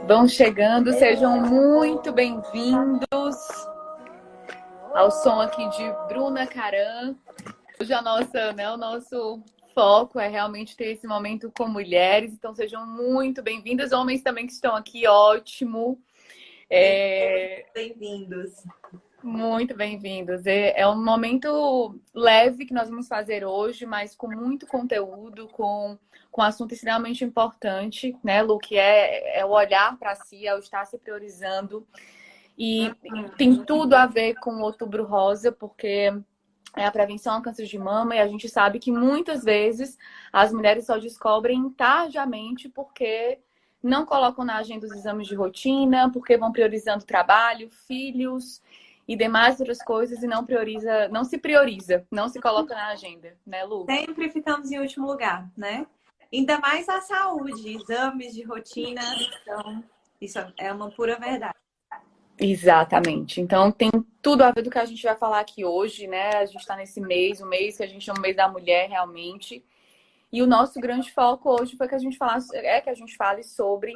Vão chegando, sejam muito bem-vindos ao som aqui de Bruna Caram. Hoje o nosso foco é realmente ter esse momento com mulheres, então sejam muito bem-vindos. Homens também que estão aqui, ótimo. Bem-vindos. Muito bem-vindos. É um momento leve que nós vamos fazer hoje, mas com muito conteúdo, com um assunto extremamente importante, né, Lu? Que é o olhar para si, é o estar se priorizando. E tem tudo a ver com o Outubro Rosa, porque é a prevenção ao câncer de mama, e a gente sabe que muitas vezes as mulheres só descobrem tardiamente porque não colocam na agenda os exames de rotina, porque vão priorizando trabalho, filhos e demais outras coisas e não se prioriza, não se coloca na agenda, né, Lu? Sempre ficamos em último lugar, né? Ainda mais a saúde, exames de rotina. Então, isso é uma pura verdade. Exatamente. Então tem tudo a ver do que a gente vai falar aqui hoje, né? A gente está nesse mês, o mês que a gente chama o mês da mulher realmente. E o nosso grande foco hoje foi que a gente fale sobre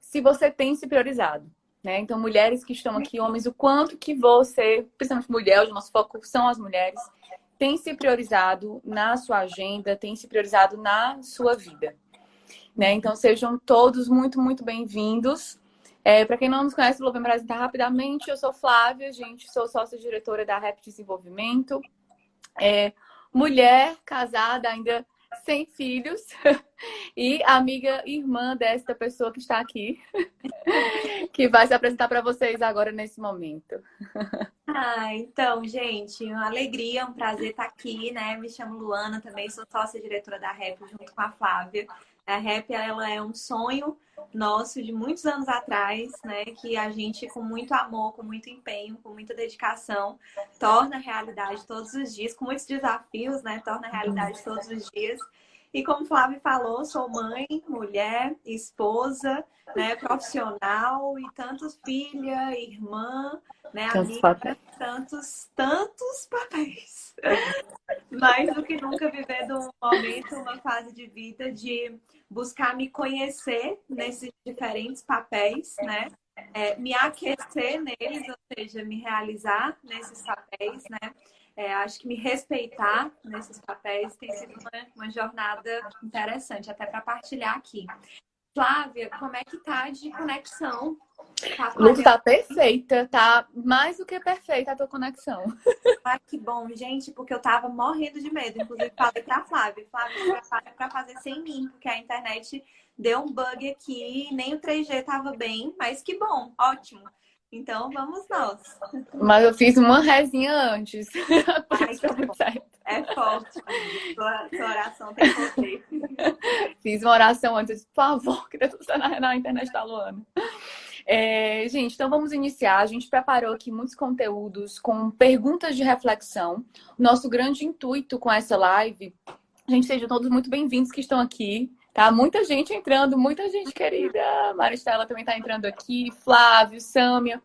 se você tem se priorizado, né? Então, mulheres que estão aqui, homens, o quanto que você, principalmente mulher, o nosso foco são as mulheres, tem se priorizado na sua agenda, tem se priorizado na sua vida, né? Então, sejam todos muito, muito bem-vindos. Para quem não nos conhece, vou me apresentar rapidamente. Eu sou Flávia, gente, sou sócia-diretora da Rep Desenvolvimento. Mulher, casada, ainda sem filhos e amiga e irmã desta pessoa que está aqui, que vai se apresentar para vocês agora nesse momento. Então, gente, uma alegria, um prazer estar aqui, né? Me chamo Luana, também sou sócia-diretora da Rep junto com a Flávia. A Rep, ela é um sonho nosso de muitos anos atrás, né? Que a gente, com muito amor, com muito empenho, com muita dedicação, torna realidade todos os dias, com muitos desafios, né? Torna realidade todos os dias. E como o Flávio falou, sou mãe, mulher, esposa, né? Profissional e tantos filha, irmã, né? Tantos Amiga, papéis. tantos papéis. Mais do que nunca vivendo um momento, uma fase de vida de buscar me conhecer nesses diferentes papéis, né? Me aquecer neles, ou seja, me realizar nesses papéis, né? Acho que me respeitar nesses papéis tem sido uma jornada interessante, até para partilhar aqui. Flávia, como é que tá de conexão? Lu, tá perfeita, tá mais do que perfeita a tua conexão. Ai, que bom, gente, porque eu tava morrendo de medo. Inclusive, falei pra Flávia, se prepara pra fazer sem mim, porque a internet deu um bug aqui, nem o 3G tava bem, mas que bom, ótimo. Então, vamos nós. Mas eu fiz uma rezinha antes. Ai, que bom. É forte, sua oração tem poder. Fiz uma oração antes, por favor, que Deus está na internet da Luana. Gente, então vamos iniciar. A gente preparou aqui muitos conteúdos com perguntas de reflexão. Nosso grande intuito com essa live, gente, sejam todos muito bem-vindos que estão aqui, tá? Muita gente entrando, muita gente querida. Maristela também está entrando aqui, Flávio, Sâmia.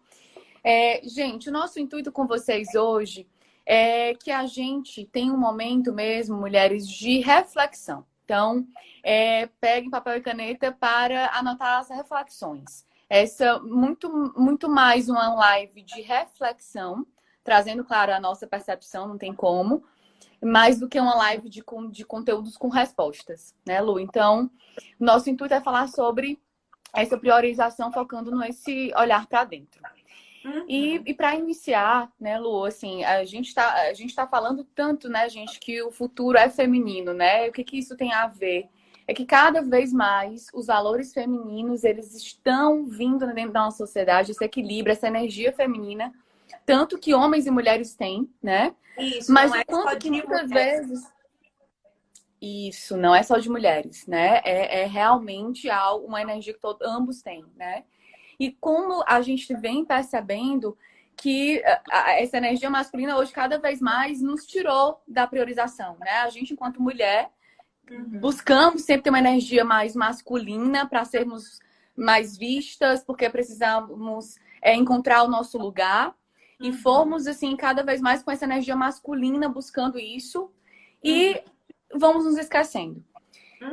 Gente, o nosso intuito com vocês hoje é que a gente tenha um momento mesmo, mulheres, de reflexão. Então, peguem papel e caneta para anotar as reflexões. Essa muito mais uma live de reflexão, trazendo, claro, a nossa percepção, não tem como, mais do que uma live de conteúdos com respostas, né, Lu? Então, nosso intuito é falar sobre essa priorização, focando nesse olhar para dentro. E para iniciar, né, Lu, assim, a gente tá falando tanto, né, gente, que o futuro é feminino, né? O que isso tem a ver? É que cada vez mais os valores femininos, eles estão vindo dentro da nossa sociedade, esse equilíbrio, essa energia feminina, tanto que homens e mulheres têm, né? Isso, Mas não é o quanto só que de muitas mulheres. vezes isso não é só de mulheres, né? É realmente uma energia que ambos têm, né? E como a gente vem percebendo que essa energia masculina hoje cada vez mais nos tirou da priorização, né? A gente, enquanto mulher, buscamos sempre ter uma energia mais masculina para sermos mais vistas, porque precisamos encontrar o nosso lugar. E fomos, assim, cada vez mais com essa energia masculina buscando isso. E vamos nos esquecendo.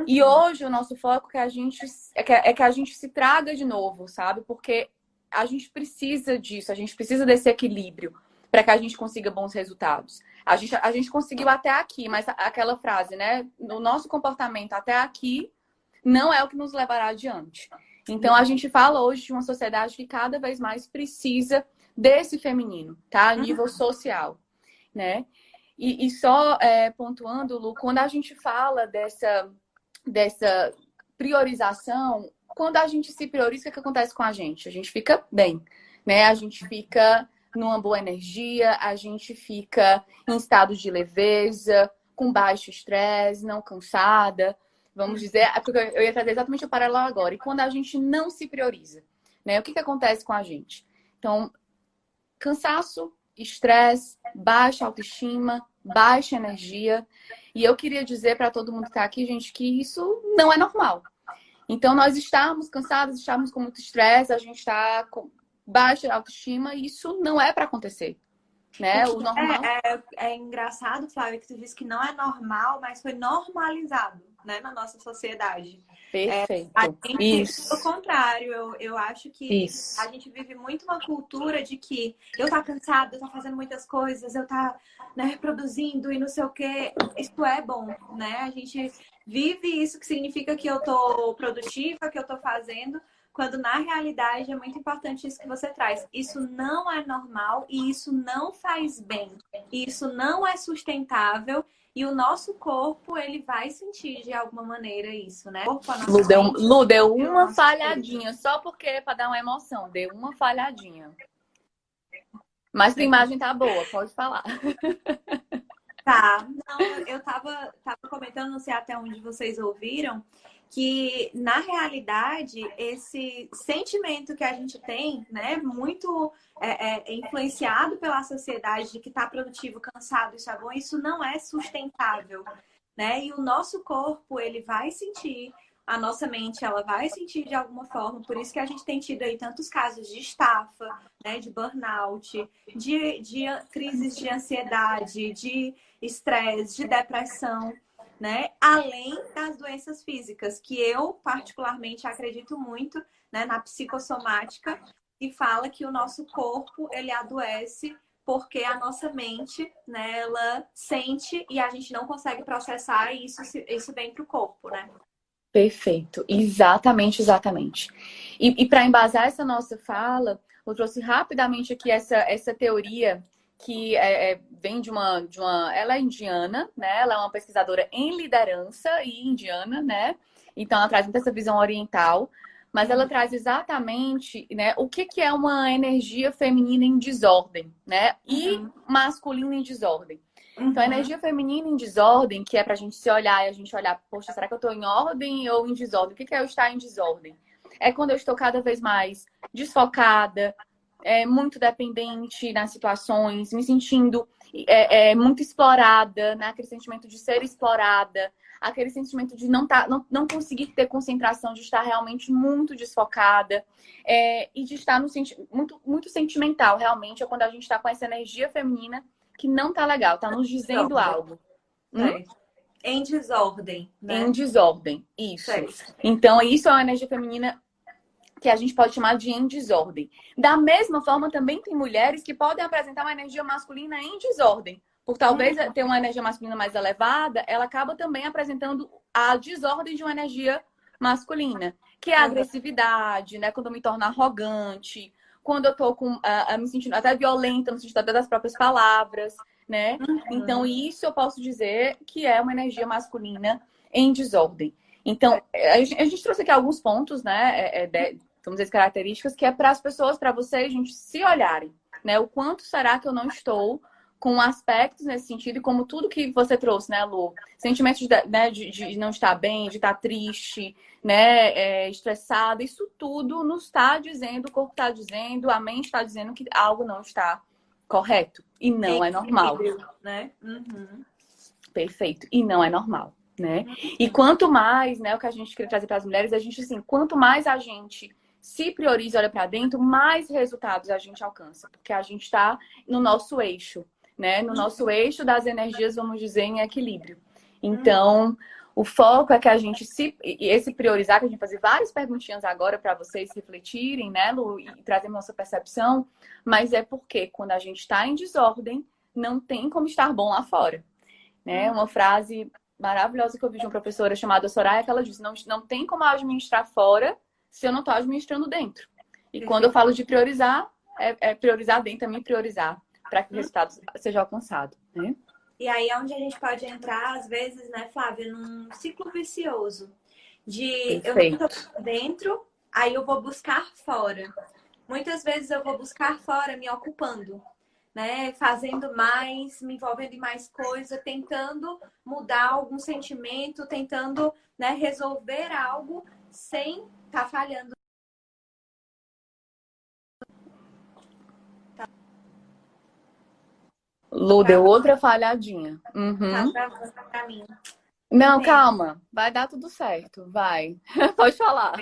E Uhum. hoje o nosso foco é que a gente se traga de novo, sabe? Porque a gente precisa disso, a gente precisa desse equilíbrio para que a gente consiga bons resultados. A gente conseguiu até aqui, mas aquela frase, né? O nosso comportamento até aqui não é o que nos levará adiante. Então a gente fala hoje de uma sociedade que cada vez mais precisa desse feminino, tá? A nível social, né? E só pontuando, Lu, quando a gente fala dessa priorização, quando a gente se prioriza, o que acontece com a gente? A gente fica bem, né? A gente fica numa boa energia, a gente fica em estado de leveza, com baixo estresse, não cansada. Vamos dizer, porque eu ia trazer exatamente o paralelo agora. E quando a gente não se prioriza, né? O que acontece com a gente? Então, cansaço, estresse, baixa autoestima, baixa energia. E eu queria dizer para todo mundo que está aqui, gente, que isso não é normal. Então, nós estamos cansados, estamos com muito estresse, a gente está com baixa autoestima, e isso não é para acontecer, O né? que O normal. é engraçado, Flávia, que tu disse que não é normal, mas foi normalizado, né, na nossa sociedade. A Perfeito. gente, pelo Isso. contrário, eu acho que a Isso. gente vive muito uma cultura de que eu tá cansada, eu tá fazendo muitas coisas, eu tá, né, produzindo e não sei o quê. Isso é bom, né? A gente vive isso que significa que eu tô produtiva, que eu tô fazendo, quando na realidade é muito importante isso que você traz. Isso não é normal e isso não faz bem. Isso não é sustentável. E o nosso corpo, ele vai sentir de alguma maneira isso, né? O corpo, a nossa mente, Lu, deu o uma nosso espírito. falhadinha, só porque para dar uma emoção, deu uma falhadinha. Mas a É. imagem tá boa, pode falar. Tá, não, eu tava comentando, não sei até onde vocês ouviram, que na realidade esse sentimento que a gente tem, né, muito influenciado pela sociedade de que tá produtivo, cansado, isso é bom, isso não é sustentável, né? E o nosso corpo, ele vai sentir, a nossa mente, ela vai sentir de alguma forma, por isso que a gente tem tido aí tantos casos de estafa, né, de burnout, de crises de ansiedade, de estresse, de depressão, né? Além das doenças físicas, que eu particularmente acredito muito, né, na psicossomática, que fala que o nosso corpo ele adoece porque a nossa mente, né, ela sente e a gente não consegue processar e isso vem para o corpo, né? Perfeito, exatamente, exatamente. E para embasar essa nossa fala, eu trouxe rapidamente aqui essa teoria que vem de uma. Ela é indiana, né? Ela é uma pesquisadora em liderança e indiana, né? Então ela traz muito essa visão oriental, mas ela traz exatamente, né, o que é uma energia feminina em desordem, né? E Uhum. masculina em desordem. Então, a Uhum. energia feminina em desordem, que é pra gente se olhar e a gente olhar, poxa, será que eu tô em ordem ou em desordem? O que é eu estar em desordem? É quando eu estou cada vez mais desfocada, muito dependente nas situações, me sentindo muito explorada, né? Aquele sentimento de ser explorada, aquele sentimento de não conseguir ter concentração, de estar realmente muito desfocada, e de estar muito, muito sentimental, realmente, é quando a gente está com essa energia feminina que não tá legal, tá nos dizendo Desordem, algo. certo. Em desordem, Em né? desordem, isso. Certo. Então, isso é uma energia feminina que a gente pode chamar de em desordem. Da mesma forma, também tem mulheres que podem apresentar uma energia masculina em desordem. Por talvez ter uma energia masculina mais elevada, ela acaba também apresentando a desordem de uma energia masculina, que é a Uhum. agressividade, né? Quando eu me torno arrogante, quando eu tô me sentindo até violenta, no sentido até das próprias palavras, né? Então, Uhum. isso eu posso dizer que é uma energia masculina em desordem. Então, a gente trouxe aqui alguns pontos, né? Vamos dizer, características, que é para as pessoas, para vocês, gente, se olharem, né? O quanto será que eu não estou com aspectos nesse sentido, e como tudo que você trouxe, né, Lu? Sentimentos né, de não estar bem, de estar triste, né, estressado, isso tudo nos está dizendo, o corpo está dizendo, a mente está dizendo que algo não está correto. E não é normal. Equilíbrio, né? Uhum. Perfeito. E não é normal, né? E quanto mais, né, o que a gente quer trazer para as mulheres, a gente, assim, quanto mais a gente se prioriza e olha para dentro, mais resultados a gente alcança. Porque a gente está no nosso eixo, né? No nosso eixo das energias, vamos dizer, em equilíbrio. Uhum. Então, O foco é que a gente e esse priorizar, que a gente vai fazer várias perguntinhas agora para vocês refletirem, né, Lu, e trazer nossa percepção, mas é porque quando a gente está em desordem, não tem como estar bom lá fora, né? Uma frase maravilhosa que eu vi de uma professora chamada Soraya, que ela disse, não tem como administrar fora se eu não estou administrando dentro. E quando eu falo de priorizar, é priorizar dentro, também priorizar para que o resultado seja alcançado, né? E aí é onde a gente pode entrar, às vezes, né, Flávia, num ciclo vicioso de eu não Perfeito. estou dentro, aí eu vou buscar fora. Muitas vezes eu vou buscar fora me ocupando, né, fazendo mais, me envolvendo em mais coisa, tentando mudar algum sentimento, tentando, né, resolver algo sem estar falhando. Lu, deu outra falhadinha. Uhum. Tá travando pra mim. Não, Entende? calma. Vai dar tudo certo. Vai. Pode falar.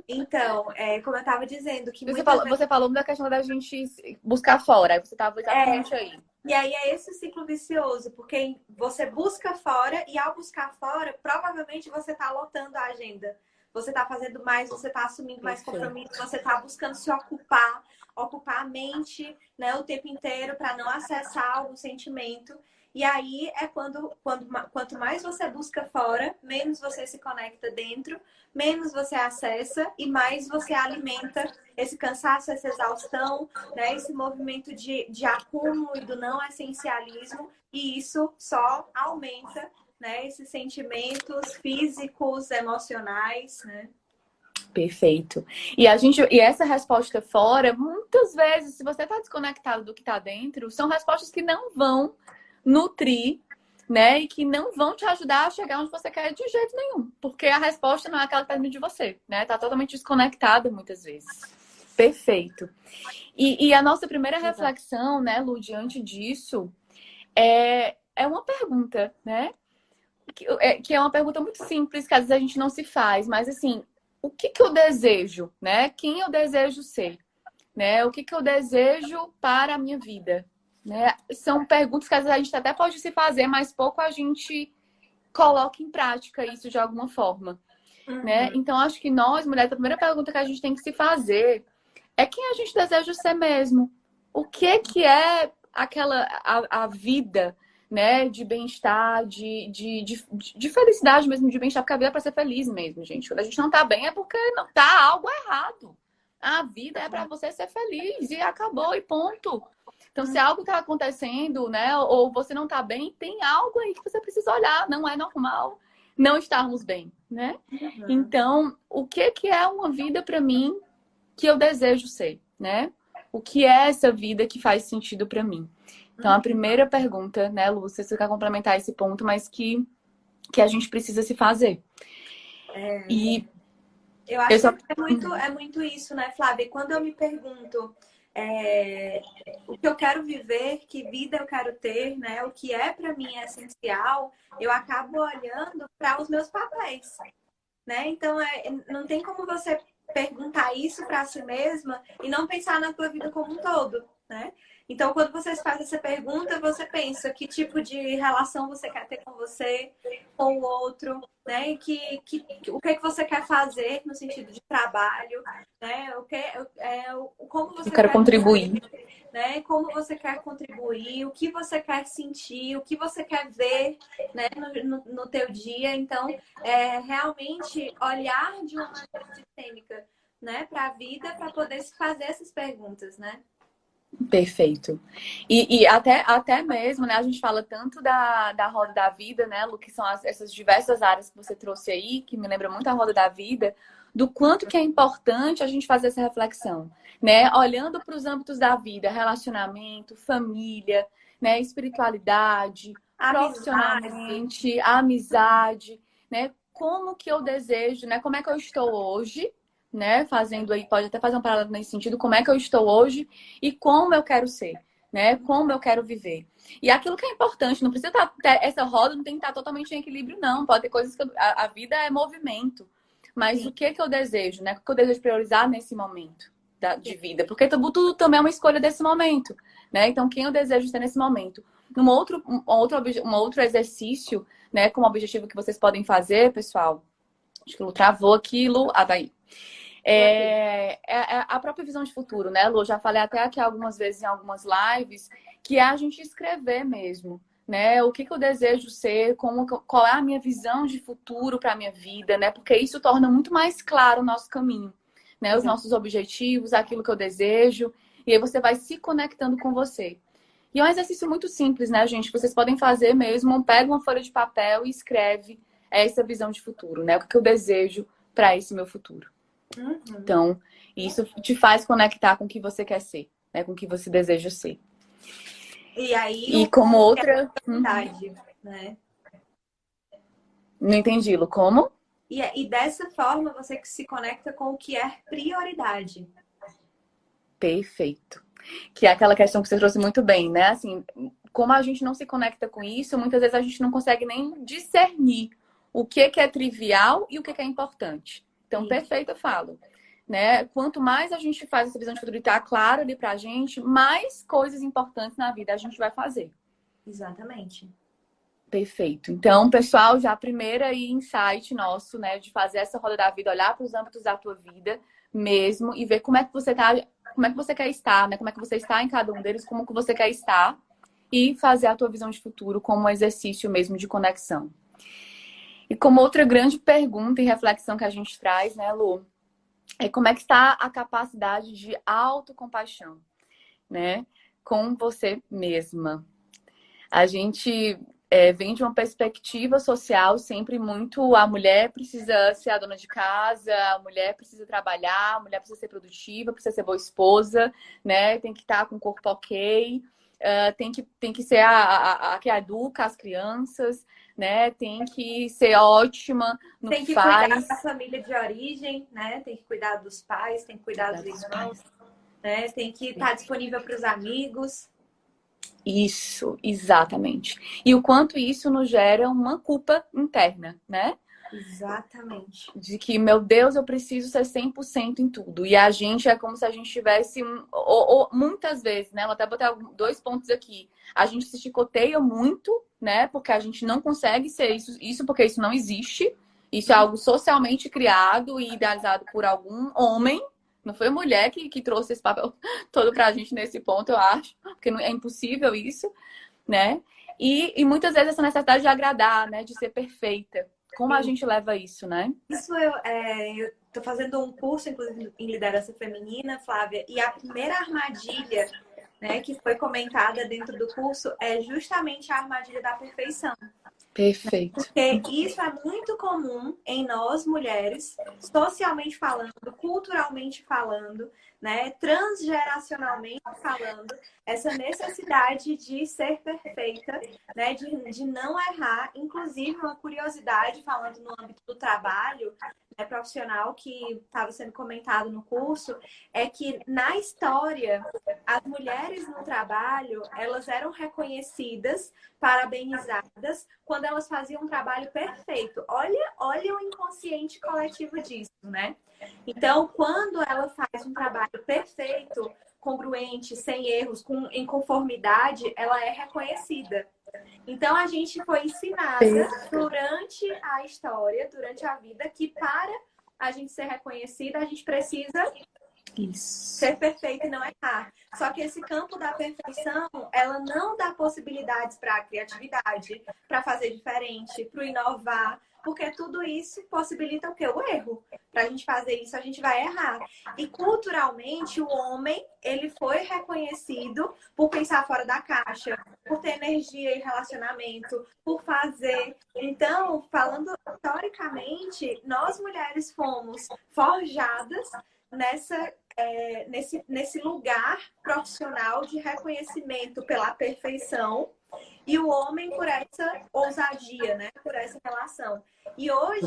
Então, como eu estava dizendo, que Você muitas falou, vezes. você falou da questão da gente buscar fora. Aí você estava exatamente aí. E aí é esse ciclo vicioso, porque você busca fora e ao buscar fora, provavelmente você está lotando a agenda. Você está fazendo mais, você está assumindo mais compromisso, você está buscando se ocupar, ocupar a mente, né, o tempo inteiro para não acessar algum sentimento. E aí é quanto mais você busca fora, menos você se conecta dentro, menos você acessa e mais você alimenta esse cansaço, essa exaustão, né? Esse movimento de acúmulo e do não essencialismo, e isso só aumenta, né, esses sentimentos físicos, emocionais, né? Perfeito. E essa resposta fora, muitas vezes, se você está desconectado do que está dentro, são respostas que não vão nutrir, né? E que não vão te ajudar a chegar onde você quer de jeito nenhum. Porque a resposta não é aquela que está dentro de você, né? Tá totalmente desconectada muitas vezes. Perfeito. E a nossa primeira reflexão, né, Lu, diante disso, é uma pergunta, né? Que é uma pergunta muito simples, que às vezes a gente não se faz, mas assim, o que eu desejo, né? Quem eu desejo ser, né? O que eu desejo para a minha vida, né? São perguntas que às vezes a gente até pode se fazer, mas pouco a gente coloca em prática isso de alguma forma, né? Então, acho que nós, mulheres, a primeira pergunta que a gente tem que se fazer é quem a gente deseja ser mesmo. O que é a vida, né? De bem-estar, de felicidade mesmo, de bem-estar, porque a vida é para ser feliz mesmo, gente. Quando a gente não tá bem é porque não tá algo errado. A vida é para você ser feliz e acabou e ponto. Então, se algo tá acontecendo, né, ou você não tá bem, tem algo aí que você precisa olhar. Não é normal não estarmos bem, né? Então, o que é uma vida para mim que eu desejo ser, né? O que é essa vida que faz sentido para mim? Então, a primeira pergunta, né, Lúcia, você quer complementar esse ponto, mas que a gente precisa se fazer. E eu acho que é muito isso, né, Flávia? Quando eu me pergunto o que eu quero viver, que vida eu quero ter, né? O que é para mim essencial, eu acabo olhando para os meus papéis, né? Então, não tem como você perguntar isso para si mesma e não pensar na tua vida como um todo, né? Então, quando você faz essa pergunta, você pensa que tipo de relação você quer ter com você, com o outro, né? O que você quer fazer no sentido de trabalho, né? Como você eu quero quer contribuir. né? Como você quer contribuir, o que você quer sentir, o que você quer ver, né, no teu dia. Então, realmente olhar de uma maneira sistêmica, né, para a vida, para poder se fazer essas perguntas, né? Perfeito. E até mesmo, né? A gente fala tanto da roda da vida, né, Lu, que são essas diversas áreas que você trouxe aí, que me lembra muito a roda da vida, do quanto que é importante a gente fazer essa reflexão, né? Olhando para os âmbitos da vida, relacionamento, família, né, espiritualidade, profissionalmente, amizade, né? Como que eu desejo, né? Como é que eu estou hoje, né? Fazendo aí, pode até fazer um paralelo nesse sentido, como é que eu estou hoje e como eu quero ser, né? Como eu quero viver. E aquilo que é importante, não precisa essa roda não tem que estar totalmente em equilíbrio, não. Pode ter coisas que a vida é movimento. Mas o que eu desejo, né? O que eu desejo priorizar nesse momento, de vida, porque tudo também é uma escolha desse momento, né? Então, quem eu desejo ser nesse momento? Um outro exercício, né, como objetivo que vocês podem fazer, pessoal. Acho que Lu travou aqui, Lu. Ah, tá aí. É a própria visão de futuro, né, Lu? Já falei até aqui algumas vezes em algumas lives, que é a gente escrever mesmo, né? O que eu desejo ser, qual é a minha visão de futuro para a minha vida, né? Porque isso torna muito mais claro o nosso caminho, né? Os nossos objetivos, aquilo que eu desejo, e aí você vai se conectando com você. E é um exercício muito simples, né, gente? Vocês podem fazer mesmo, pega uma folha de papel e escreve essa visão de futuro, né? O que eu desejo para esse meu futuro. Então, isso te faz conectar com o que você quer ser, né? Com o que você deseja ser. E aí, e como outra... né? Não entendi, Lu, como? E dessa forma, você se conecta com o que é prioridade. Perfeito. Que é aquela questão que você trouxe muito bem, né? Assim, como a gente não se conecta com isso, muitas vezes a gente não consegue nem discernir o que é trivial e o que é importante. Então, perfeito, eu falo. Né? Quanto mais a gente faz essa visão de futuro e tá claro ali pra gente, mais coisas importantes na vida a gente vai fazer. Exatamente. Perfeito. Então, pessoal, já a primeira insight nosso, né, de fazer essa roda da vida, olhar para os âmbitos da tua vida mesmo e ver como é que você tá, como é que você quer estar, né? Como é que você está em cada um deles, como que você quer estar e fazer a tua visão de futuro como um exercício mesmo de conexão. E como outra grande pergunta e reflexão que a gente traz, né, Lu, é como é que está a capacidade de autocompaixão, né, com você mesma. A gente vem de uma perspectiva social sempre muito a mulher precisa ser a dona de casa, a mulher precisa trabalhar, a mulher precisa ser produtiva, precisa ser boa esposa, né? Tem que estar com o corpo ok, tem que ser a que educa as crianças, né? Tem que ser ótima no que faz. Tem que cuidar da família de origem, né? Tem que cuidar dos pais, tem que cuidar dos irmãos, né? Tem que estar disponível para os amigos. Isso, exatamente. E o quanto isso nos gera uma culpa interna, né? Exatamente. De que, meu Deus, eu preciso ser 100% em tudo. E a gente é como se a gente tivesse, muitas vezes, né? Vou até botar 2 pontos aqui. A gente se chicoteia muito, né? Porque a gente não consegue ser isso porque isso não existe. Isso é algo socialmente criado e idealizado por algum homem. Não foi a mulher que trouxe esse papel todo pra gente nesse ponto, eu acho. Porque é impossível isso, né? E muitas vezes essa necessidade de agradar, né? De ser perfeita. Como a gente leva isso, né? Isso eu tô fazendo um curso, inclusive, em liderança feminina, Flávia, e a primeira armadilha, né, que foi comentada dentro do curso é justamente a armadilha da perfeição. Perfeito. Porque isso é muito comum em nós, mulheres, socialmente falando, culturalmente falando, né, transgeracionalmente falando, essa necessidade de ser perfeita, né, de não errar. Inclusive, uma curiosidade, falando no âmbito do trabalho, profissional que estava sendo comentado no curso, é que na história, as mulheres no trabalho, elas eram reconhecidas, parabenizadas, quando elas faziam um trabalho perfeito. Olha o inconsciente coletivo disso, né? Então, quando ela faz um trabalho perfeito, congruente, sem erros, em conformidade, ela é reconhecida. Então, a gente foi ensinada durante a história, durante a vida, que para a gente ser reconhecida, a gente precisa ser perfeita e não errar. Só que esse campo da perfeição, ela não dá possibilidades para a criatividade, para fazer diferente, para inovar, porque tudo isso possibilita o quê? O erro. Para a gente fazer isso, a gente vai errar. E culturalmente, o homem, ele foi reconhecido por pensar fora da caixa, por ter energia e relacionamento, por fazer. Então, falando historicamente, nós mulheres fomos forjadas nesse lugar profissional de reconhecimento pela perfeição e o homem por essa ousadia, né? Por essa relação. E hoje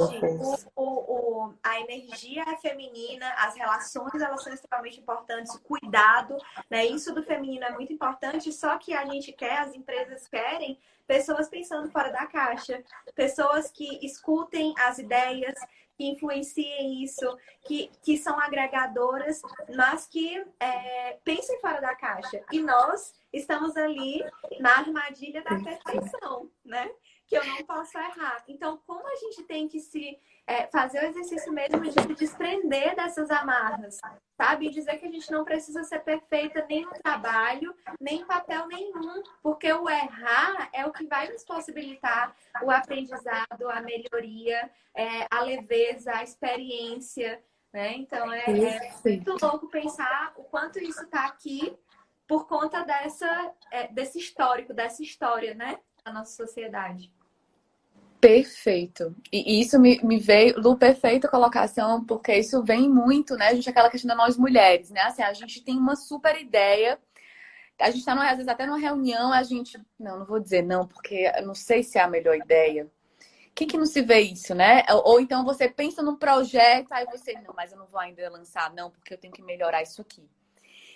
a energia é feminina, as relações elas são extremamente importantes, o cuidado, né? Isso do feminino é muito importante, só que a gente quer, as empresas querem pessoas pensando fora da caixa, pessoas que escutem as ideias, que influenciem isso, que são agregadoras, mas que pensem fora da caixa. E nós estamos ali na armadilha da perfeição, né? Que eu não posso errar. Então, como a gente tem que fazer o exercício mesmo de se desprender dessas amarras, sabe? E dizer que a gente não precisa ser perfeita nem no trabalho, nem em papel nenhum, porque o errar é o que vai nos possibilitar o aprendizado, a melhoria, a leveza, a experiência, né? Então, é muito louco pensar o quanto isso está aqui por conta desse histórico, dessa história, né? Da nossa sociedade. Perfeito. E isso me veio, Lu, perfeita colocação, porque isso vem muito, né? A gente, aquela questão de nós mulheres, né? Assim, a gente tem uma super ideia, a gente tá, às vezes, até numa reunião, a gente, não vou dizer não, porque eu não sei se é a melhor ideia. Quem que não se vê isso, né? Ou então você pensa num projeto, aí você, não, mas eu não vou ainda lançar, não, porque eu tenho que melhorar isso aqui.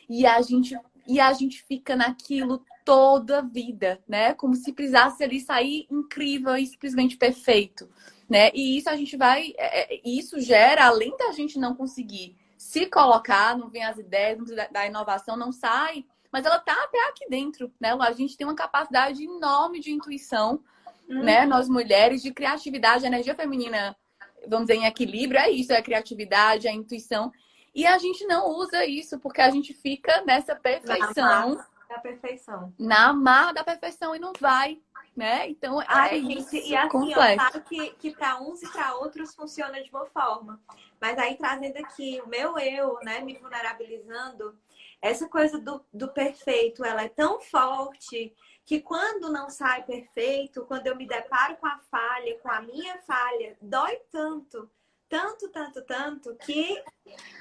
E a gente fica naquilo toda a vida, né? Como se precisasse ali sair incrível e simplesmente perfeito, né? E isso a gente vai... isso gera, além da gente não conseguir se colocar, não vem as ideias da inovação, não sai, mas ela tá até aqui dentro, né? A gente tem uma capacidade enorme de intuição, né? Nós mulheres, de criatividade, a energia feminina, vamos dizer, em equilíbrio, é isso, é a criatividade, a intuição. E a gente não usa isso, porque a gente fica nessa perfeição. Na perfeição. Na amarra da perfeição e não vai, né? Então, gente, isso e assim, completo. claro que para uns e para outros funciona de uma forma. Mas aí, trazendo aqui o meu eu, né? Me vulnerabilizando, essa coisa do perfeito, ela é tão forte que quando não sai perfeito, quando eu me deparo com a falha, com a minha falha, dói tanto, tanto, tanto, tanto, que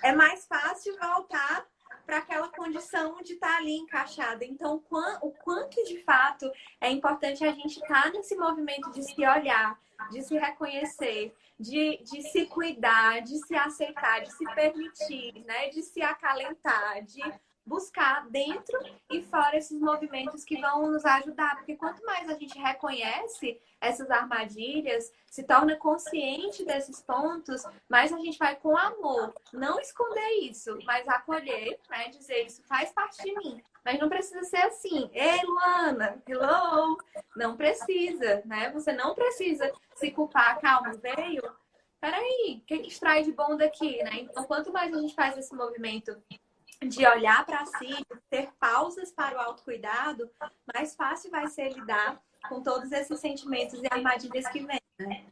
é mais fácil voltar para aquela condição de estar ali encaixada. Então, o quanto de fato é importante a gente estar nesse movimento de se olhar, de se reconhecer, de se cuidar, de se aceitar, de se permitir, né? De se acalentar, de buscar dentro e fora esses movimentos que vão nos ajudar. Porque quanto mais a gente reconhece essas armadilhas, se torna consciente desses pontos, mais a gente vai com amor. Não esconder isso, mas acolher, né? Dizer, isso faz parte de mim. Mas não precisa ser assim. Ei, Luana, hello! Não precisa, né? Você não precisa se culpar. Calma, veio? Peraí, o que extrai de bom daqui, né? Então, quanto mais a gente faz esse movimento de olhar para si, de ter pausas para o autocuidado, mais fácil vai ser lidar com todos esses sentimentos e armadilhas que vêm, né?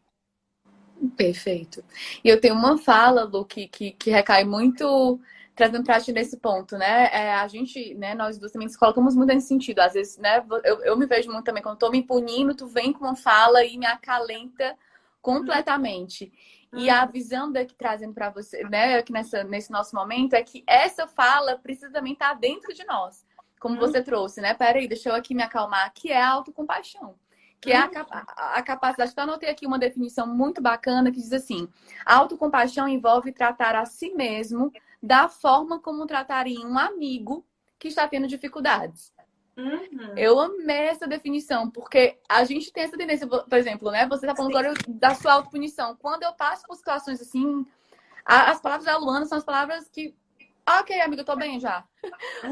Perfeito. E eu tenho uma fala, Lu, que recai muito, trazendo pra ti nesse ponto, né? A gente, né, nós duas também nos colocamos muito nesse sentido. Às vezes, né, eu me vejo muito também, quando eu tô me punindo, tu vem com uma fala e me acalenta completamente. E a visão daqui trazendo para você, né, aqui nesse nosso momento, é que essa fala precisa também estar dentro de nós. Como você trouxe, né? Peraí, deixa eu aqui me acalmar, que é a autocompaixão. Que é a capacidade. Então, eu anotei aqui uma definição muito bacana que diz assim: a autocompaixão envolve tratar a si mesmo da forma como trataria um amigo que está tendo dificuldades. Eu amei essa definição, porque a gente tem essa tendência, por exemplo, né? Você está falando agora da sua autopunição. Quando eu passo por situações assim, as palavras da Luana são as palavras que, ok, amiga, eu tô bem já.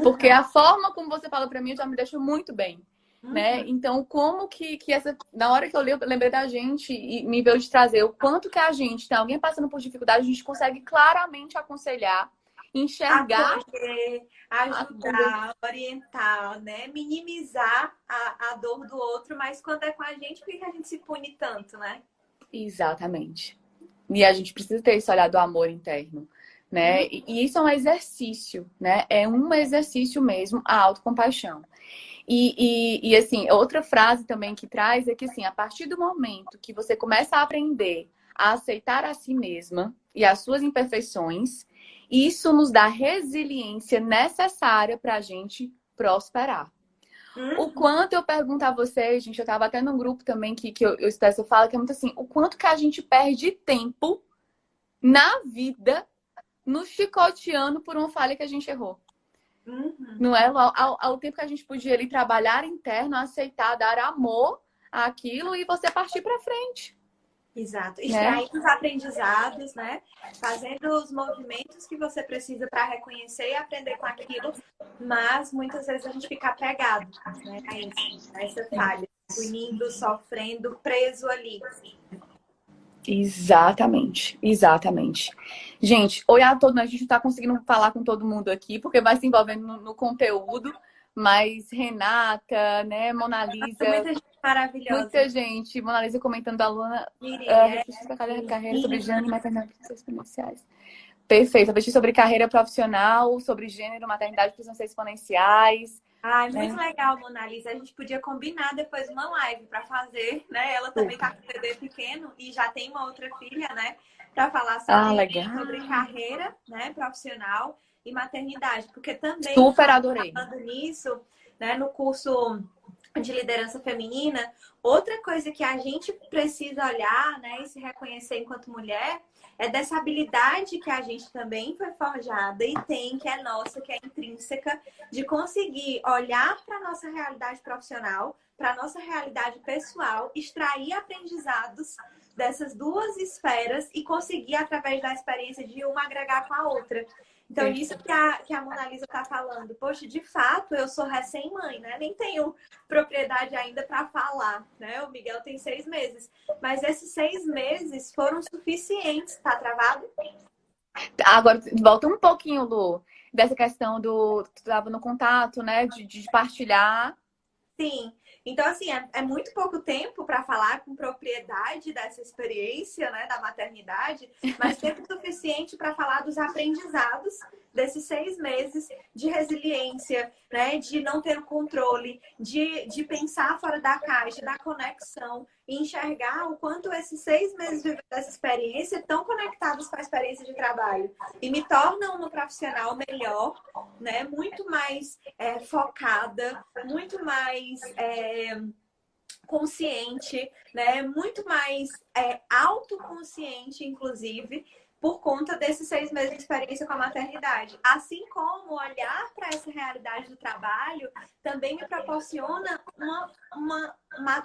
Porque a forma como você fala para mim já me deixa muito bem. Né? Então, como que essa. Na hora que eu li, eu lembrei da gente e me veio de trazer o quanto que a gente tem alguém passando por dificuldade, a gente consegue claramente aconselhar, enxergar, acolher, ajudar, orientar, né? Minimizar a dor do outro, mas quando é com a gente, por que a gente se pune tanto, né? Exatamente. E a gente precisa ter esse olhar do amor interno, né? E isso é um exercício, né? É um exercício mesmo, a autocompaixão. E assim, outra frase também que traz é que assim, a partir do momento que você começa a aprender a aceitar a si mesma e as suas imperfeições, isso nos dá resiliência necessária para a gente prosperar. O quanto eu pergunto a vocês, gente, eu estava até num grupo também que eu falo que é muito assim, o quanto que a gente perde tempo na vida nos chicoteando por uma falha que a gente errou. Não é? Ao tempo que a gente podia ali trabalhar interno, aceitar, dar amor àquilo e você partir para frente. Exato. né? Extraindo os aprendizados, né? Fazendo os movimentos que você precisa para reconhecer e aprender com aquilo, mas muitas vezes a gente fica apegado, né, a isso, a essa falha, punindo, sofrendo, preso ali. Exatamente, exatamente. Gente, oi a todos, a gente não está conseguindo falar com todo mundo aqui, porque vai se envolvendo no conteúdo, mas Renata, né, Mona Lisa, Muita gente maravilhosa. muita gente, Mona Lisa comentando da Luna, Miriam, refletir sobre a carreira, sobre Jane, maternidade e exponenciais. Perfeito, refletir sobre carreira profissional, sobre gênero, maternidade, precisam ser exponenciais. ai, Né? muito legal, Mona Lisa. A gente podia combinar depois uma live para fazer, né? Ela também tá com bebê pequeno e já tem uma outra filha, né? Para falar Ah, sobre legal. carreira, né? Profissional e maternidade. Porque também, Super adorei. falando nisso, né? No curso de liderança feminina, outra coisa que a gente precisa olhar, né? E se reconhecer enquanto mulher é dessa habilidade que a gente também foi forjada e tem, que é nossa, que é intrínseca, de conseguir olhar para a nossa realidade profissional, para a nossa realidade pessoal, extrair aprendizados dessas duas esferas e conseguir, através da experiência de uma, agregar com a outra. Então, isso que a Mona Lisa está falando. Poxa, de fato, eu sou recém-mãe, né? Nem tenho propriedade ainda para falar, né? O Miguel tem 6 meses. Mas esses 6 meses foram suficientes. Tá travado? Agora, volta um pouquinho, Lu, dessa questão do... Tu estava no contato, né, de partilhar. Sim. Então, assim, é muito pouco tempo para falar com propriedade dessa experiência, né, da maternidade, mas tempo suficiente para falar dos aprendizados desses 6 meses de resiliência, né, de não ter o controle, de pensar fora da caixa, da conexão, e enxergar o quanto esses 6 meses de dessa experiência estão conectados com a experiência de trabalho e me tornam uma profissional melhor, né, muito mais focada, muito mais consciente, né? Muito mais autoconsciente, inclusive, por conta desses 6 meses de experiência com a maternidade. Assim como olhar para essa realidade do trabalho também me proporciona uma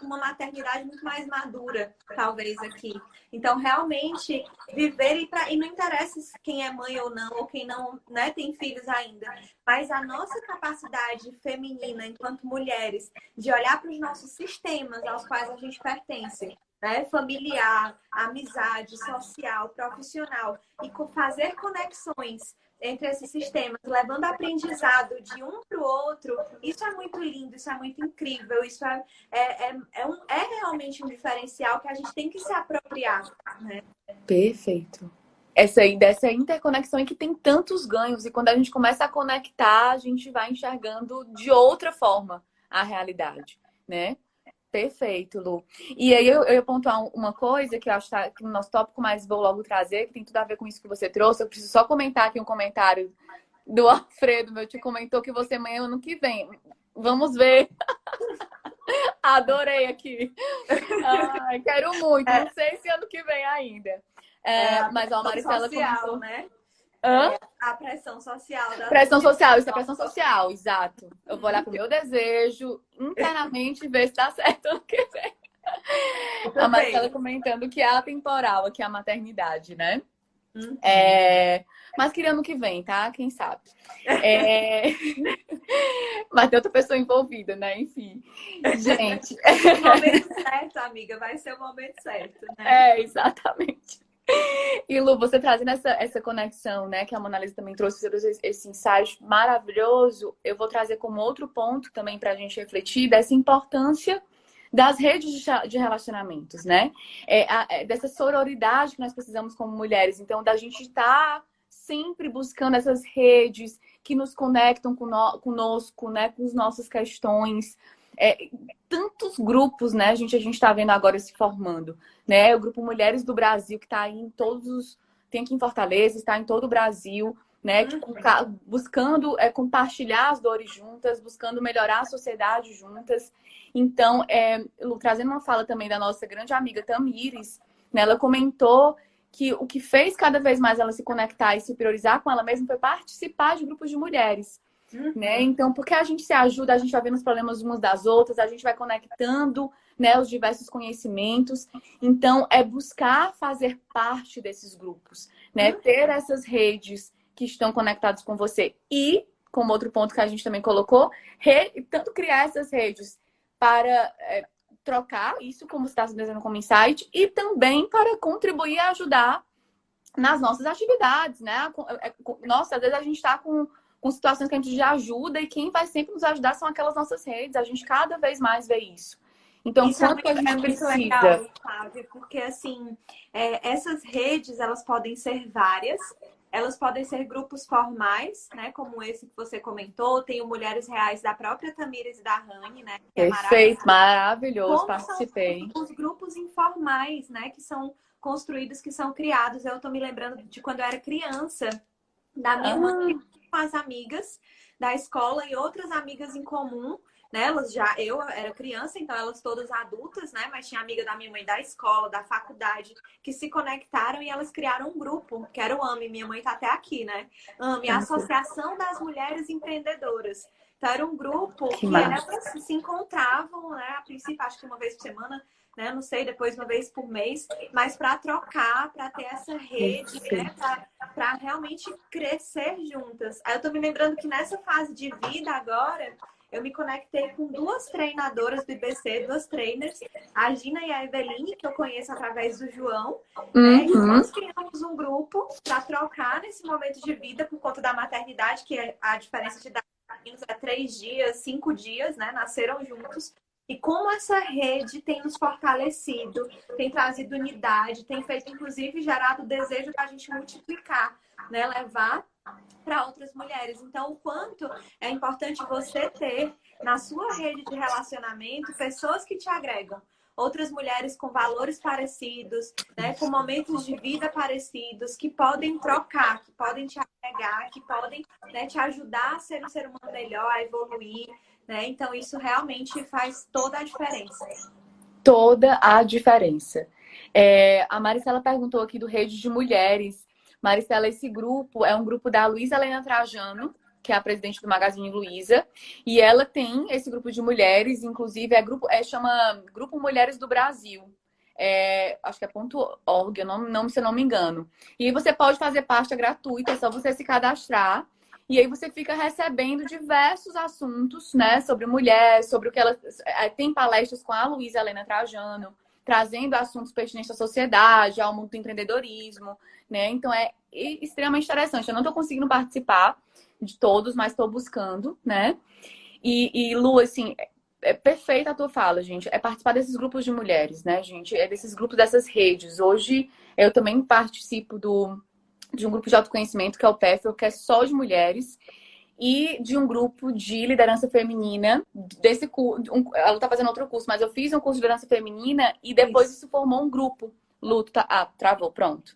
maternidade muito mais madura, talvez aqui. Então, realmente, viver e não interessa quem é mãe ou não, ou quem não, né, tem filhos ainda, mas a nossa capacidade feminina, enquanto mulheres, de olhar para os nossos sistemas aos quais a gente pertence, né? Familiar, amizade, social, profissional, e fazer conexões entre esses sistemas, levando aprendizado de um para o outro, isso é muito lindo, isso é muito incrível, isso é realmente um diferencial que a gente tem que se apropriar, né? Perfeito. Essa aí, dessa interconexão em que tem tantos ganhos, e quando a gente começa a conectar, a gente vai enxergando de outra forma a realidade, né? Perfeito, Lu. E aí eu ia pontuar uma coisa que eu acho que no nosso tópico, mas vou logo trazer, que tem tudo a ver com isso que você trouxe. Eu preciso só comentar aqui um comentário do Alfredo, meu tio comentou que você amanhã ano que vem. Vamos ver. Adorei aqui. Ai, quero muito. Não sei se ano que vem ainda. A Mas ó, a pressão Maricela social, comentou. né? Hã? A pressão social das Pressão mulheres. social, isso é pressão social, exato. Eu vou olhar pro meu desejo internamente e ver se dá certo ano que vem. A Marcela comentando que é atemporal aqui a maternidade, né? Mas queria ano que vem, tá? Quem sabe? Mas tem outra pessoa envolvida, né? Enfim. Gente. O momento certo, amiga, vai ser o momento certo, né? Exatamente. E Lu, você trazendo essa conexão, né? Que a Mona Lisa também trouxe esse insight maravilhoso, eu vou trazer como outro ponto também para a gente refletir dessa importância das redes de relacionamentos, né? Dessa sororidade que nós precisamos como mulheres. Então, da gente estar sempre buscando essas redes que nos conectam conosco, né? Com as nossas questões. Tantos grupos, né? A gente está vendo agora se formando, né? O Grupo Mulheres do Brasil, que está aí em tem aqui em Fortaleza, está em todo o Brasil, né? Buscando compartilhar as dores juntas, buscando melhorar a sociedade juntas. Então, trazendo uma fala também da nossa grande amiga Tamires, né? Ela comentou que o que fez cada vez mais ela se conectar e se priorizar com ela mesma foi participar de grupos de mulheres. né? Então, porque a gente se ajuda, a gente vai vendo os problemas umas das outras, a gente vai conectando, né, os diversos conhecimentos. Então, é buscar fazer parte desses grupos, né? Ter essas redes que estão conectadas com você. E, como outro ponto que a gente também colocou, tanto criar essas redes para trocar isso, como você está dizendo, como insight, e também para contribuir e ajudar nas nossas atividades, né? Nossa, às vezes a gente está com situações que a gente já ajuda e quem vai sempre nos ajudar são aquelas nossas redes. A gente cada vez mais vê isso. Então, Isso é quanto a gente muito precisa... legal, Flávia, porque assim, essas redes, elas podem ser várias, elas podem ser grupos formais, né, como esse que você comentou, tem o Mulheres Reais da própria Tamires e da Rani, né, que é Perfeito, maravilhoso. maravilhoso, Como são participei. os grupos informais, né, que são construídos, que são criados. Eu tô me lembrando de quando eu era criança, da minha mãe com as amigas da escola e outras amigas em comum, né? Eu era criança, então elas todas adultas, né? Mas tinha amiga da minha mãe da escola, da faculdade, que se conectaram e elas criaram um grupo, que era o AME. Minha mãe tá até aqui, né? AME, Associação das Mulheres Empreendedoras. Então era um grupo que elas se encontravam, né? A princípio, acho que uma vez por semana, né? Não sei, depois uma vez por mês, mas para trocar, para ter essa rede, né? Para realmente crescer juntas. Aí eu tô me lembrando que nessa fase de vida agora, eu me conectei com duas treinadoras do IBC, duas trainers, a Gina e a Eveline, que eu conheço através do João, né? E nós criamos um grupo para trocar nesse momento de vida por conta da maternidade, que a diferença de idade é 3 dias, 5 dias, né? Nasceram juntos. E como essa rede tem nos fortalecido, tem trazido unidade, tem feito, inclusive, gerado o desejo da gente multiplicar, né? Levar para outras mulheres. Então, o quanto é importante você ter na sua rede de relacionamento pessoas que te agregam. Outras mulheres com valores parecidos, né? Com momentos de vida parecidos, que podem trocar, que podem te agregar, que podem, né, te ajudar a ser um ser humano melhor, a evoluir. Né? Então, isso realmente faz toda a diferença. Toda a diferença. A Maricela perguntou aqui do Rede de Mulheres. Maricela, esse grupo é um grupo da Luísa Helena Trajano, que é a presidente do Magazine Luiza, e ela tem esse grupo de mulheres, inclusive chama Grupo Mulheres do Brasil. Acho que é .org, se eu não me engano. E aí você pode fazer parte, é gratuito, é só você se cadastrar. E aí você fica recebendo diversos assuntos, né, sobre mulher, sobre o que ela... Tem palestras com a Luísa Helena Trajano, trazendo assuntos pertinentes à sociedade, ao mundo do empreendedorismo, né? Então é extremamente interessante. Eu não estou conseguindo participar de todos, mas estou buscando, né? E Lu, assim, é perfeita a tua fala, gente. É participar desses grupos de mulheres, né, gente? É desses grupos, dessas redes. Hoje eu também participo de um grupo de autoconhecimento, que é o PEFEL, que é só de mulheres, e de um grupo de liderança feminina. Ela tá fazendo outro curso, mas eu fiz um curso de liderança feminina e depois isso formou um grupo. Luto, travou, pronto.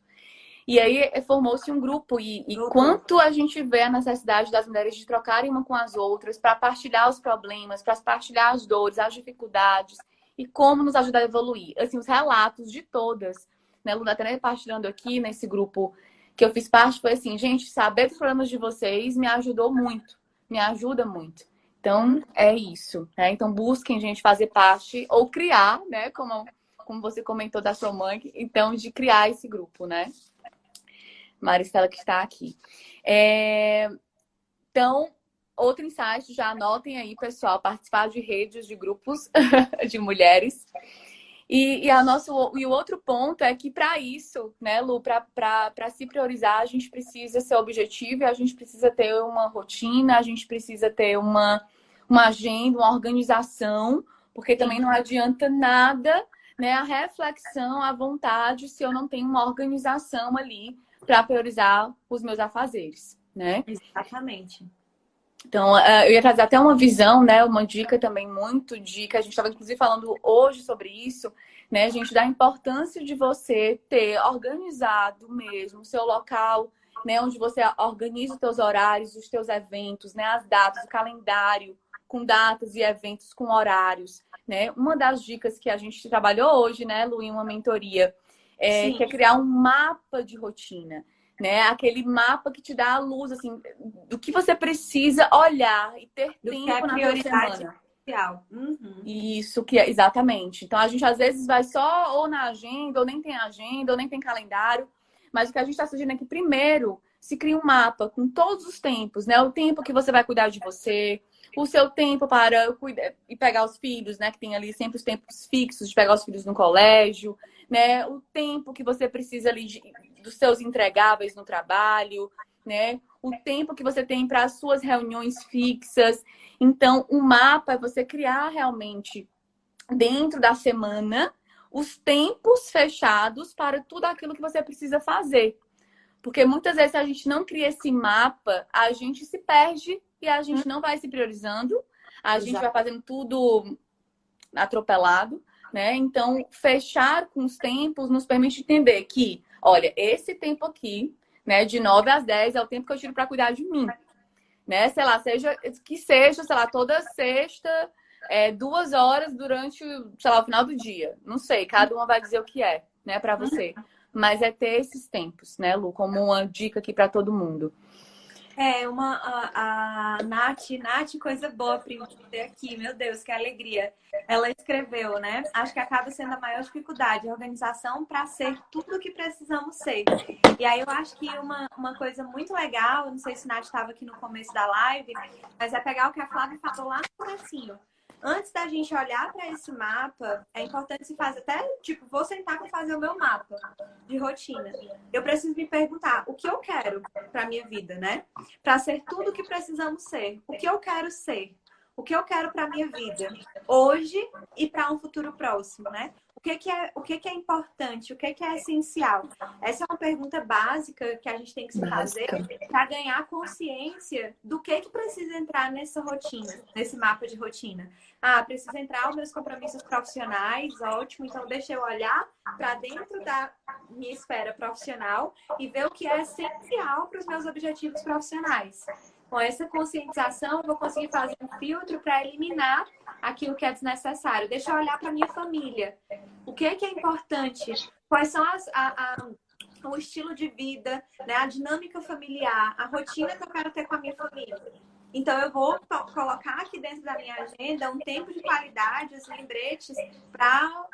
E aí formou-se um grupo. E quanto a gente vê a necessidade das mulheres de trocarem uma com as outras para partilhar os problemas, para partilhar as dores, as dificuldades e como nos ajudar a evoluir. Assim, os relatos de todas, né, Luna, até partilhando aqui nesse grupo que eu fiz parte, foi assim, gente, saber dos problemas de vocês me ajudou muito, me ajuda muito. Então, é isso, né? Então, busquem, gente, fazer parte ou criar, né? Como você comentou da sua mãe, então, de criar esse grupo, né? Maristela que está aqui. Então, outro insight, já anotem aí, pessoal, participar de redes, de grupos de mulheres. E o outro ponto é que para isso, né, Lu, para se priorizar, a gente precisa ser objetivo, a gente precisa ter uma rotina, a gente precisa ter uma agenda, uma organização, porque também não adianta nada, né, a reflexão, a vontade, se eu não tenho uma organização ali para priorizar os meus afazeres, né? Exatamente. Então, eu ia trazer até uma visão, né? Uma dica também muito dica. A gente estava, inclusive, falando hoje sobre isso, né, gente? Da importância de você ter organizado mesmo o seu local, né? Onde você organiza os teus horários, os teus eventos, né? As datas, o calendário, com datas e eventos com horários, né? Uma das dicas que a gente trabalhou hoje, né, Lu, em uma mentoria, que é criar um mapa de rotina. né? Aquele mapa que te dá a luz, assim, do que você precisa olhar e ter Do que tempo é na tua prioridade semana. social. Uhum. Isso que é, exatamente. Então a gente às vezes vai só ou na agenda, ou nem tem agenda, ou nem tem calendário. Mas o que a gente está sugerindo aqui, primeiro, se cria um mapa com todos os tempos, né? O tempo que você vai cuidar de você, o seu tempo para cuidar e pegar os filhos, né? Que tem ali sempre os tempos fixos de pegar os filhos no colégio, né? O tempo que você precisa ali dos seus entregáveis no trabalho, né? O tempo que você tem para as suas reuniões fixas. Então, o mapa é você criar realmente dentro da semana os tempos fechados para tudo aquilo que você precisa fazer. Porque muitas vezes, se a gente não cria esse mapa, a gente se perde e a gente não vai se priorizando, a gente vai fazendo tudo atropelado, né? Então, fechar com os tempos nos permite entender que, olha, esse tempo aqui, né, de 9 às 10 é o tempo que eu tiro para cuidar de mim, né? Sei lá, seja, sei lá, toda sexta, 2 horas durante, sei lá, o final do dia. Não sei, cada uma vai dizer o que é, né, para você. Mas é ter esses tempos, né, Lu, como uma dica aqui para todo mundo. A Nath, coisa boa, prima, ter aqui, meu Deus, que alegria. Ela escreveu, né? Acho que acaba sendo a maior dificuldade, a organização para ser tudo o que precisamos ser. E aí eu acho que uma coisa muito legal, não sei se a Nath estava aqui no começo da live, mas é pegar o que a Flávia falou lá no comecinho. Antes da gente olhar para esse mapa, é importante se fazer até, tipo, vou sentar para fazer o meu mapa de rotina. Eu preciso me perguntar o que eu quero para minha vida, né? Para ser tudo o que precisamos ser. O que eu quero ser? O que eu quero para minha vida hoje e para um futuro próximo, né? O que é importante? O que é essencial? Essa é uma pergunta básica que a gente tem que se fazer para ganhar consciência do que precisa entrar nessa rotina, nesse mapa de rotina. Ah, precisa entrar os meus compromissos profissionais, ótimo. Então, deixa eu olhar para dentro da minha esfera profissional e ver o que é essencial para os meus objetivos profissionais. Com essa conscientização, eu vou conseguir fazer um filtro para eliminar aquilo que é desnecessário. Deixa eu olhar para minha família. O que é importante? Quais são o estilo de vida, né? A dinâmica familiar, a rotina que eu quero ter com a minha família. Então, eu vou colocar aqui dentro da minha agenda um tempo de qualidade, os lembretes para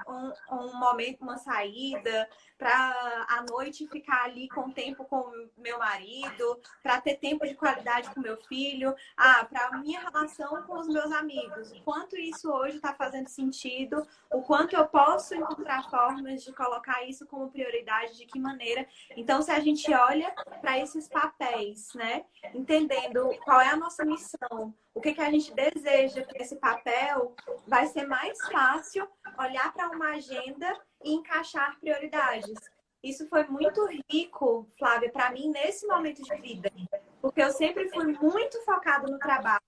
um momento, uma saída, para à noite ficar ali com tempo com meu marido, para ter tempo de qualidade com meu filho, para a minha relação com os meus amigos. O quanto isso hoje está fazendo sentido, o quanto eu posso encontrar formas de colocar isso como prioridade, de que maneira. Então, se a gente olha para esses papéis, né, entendendo qual é a nossa missão, o que a gente deseja para esse papel, vai ser mais fácil olhar para uma agenda e encaixar prioridades. Isso foi muito rico, Flávia, para mim nesse momento de vida, porque eu sempre fui muito focada no trabalho,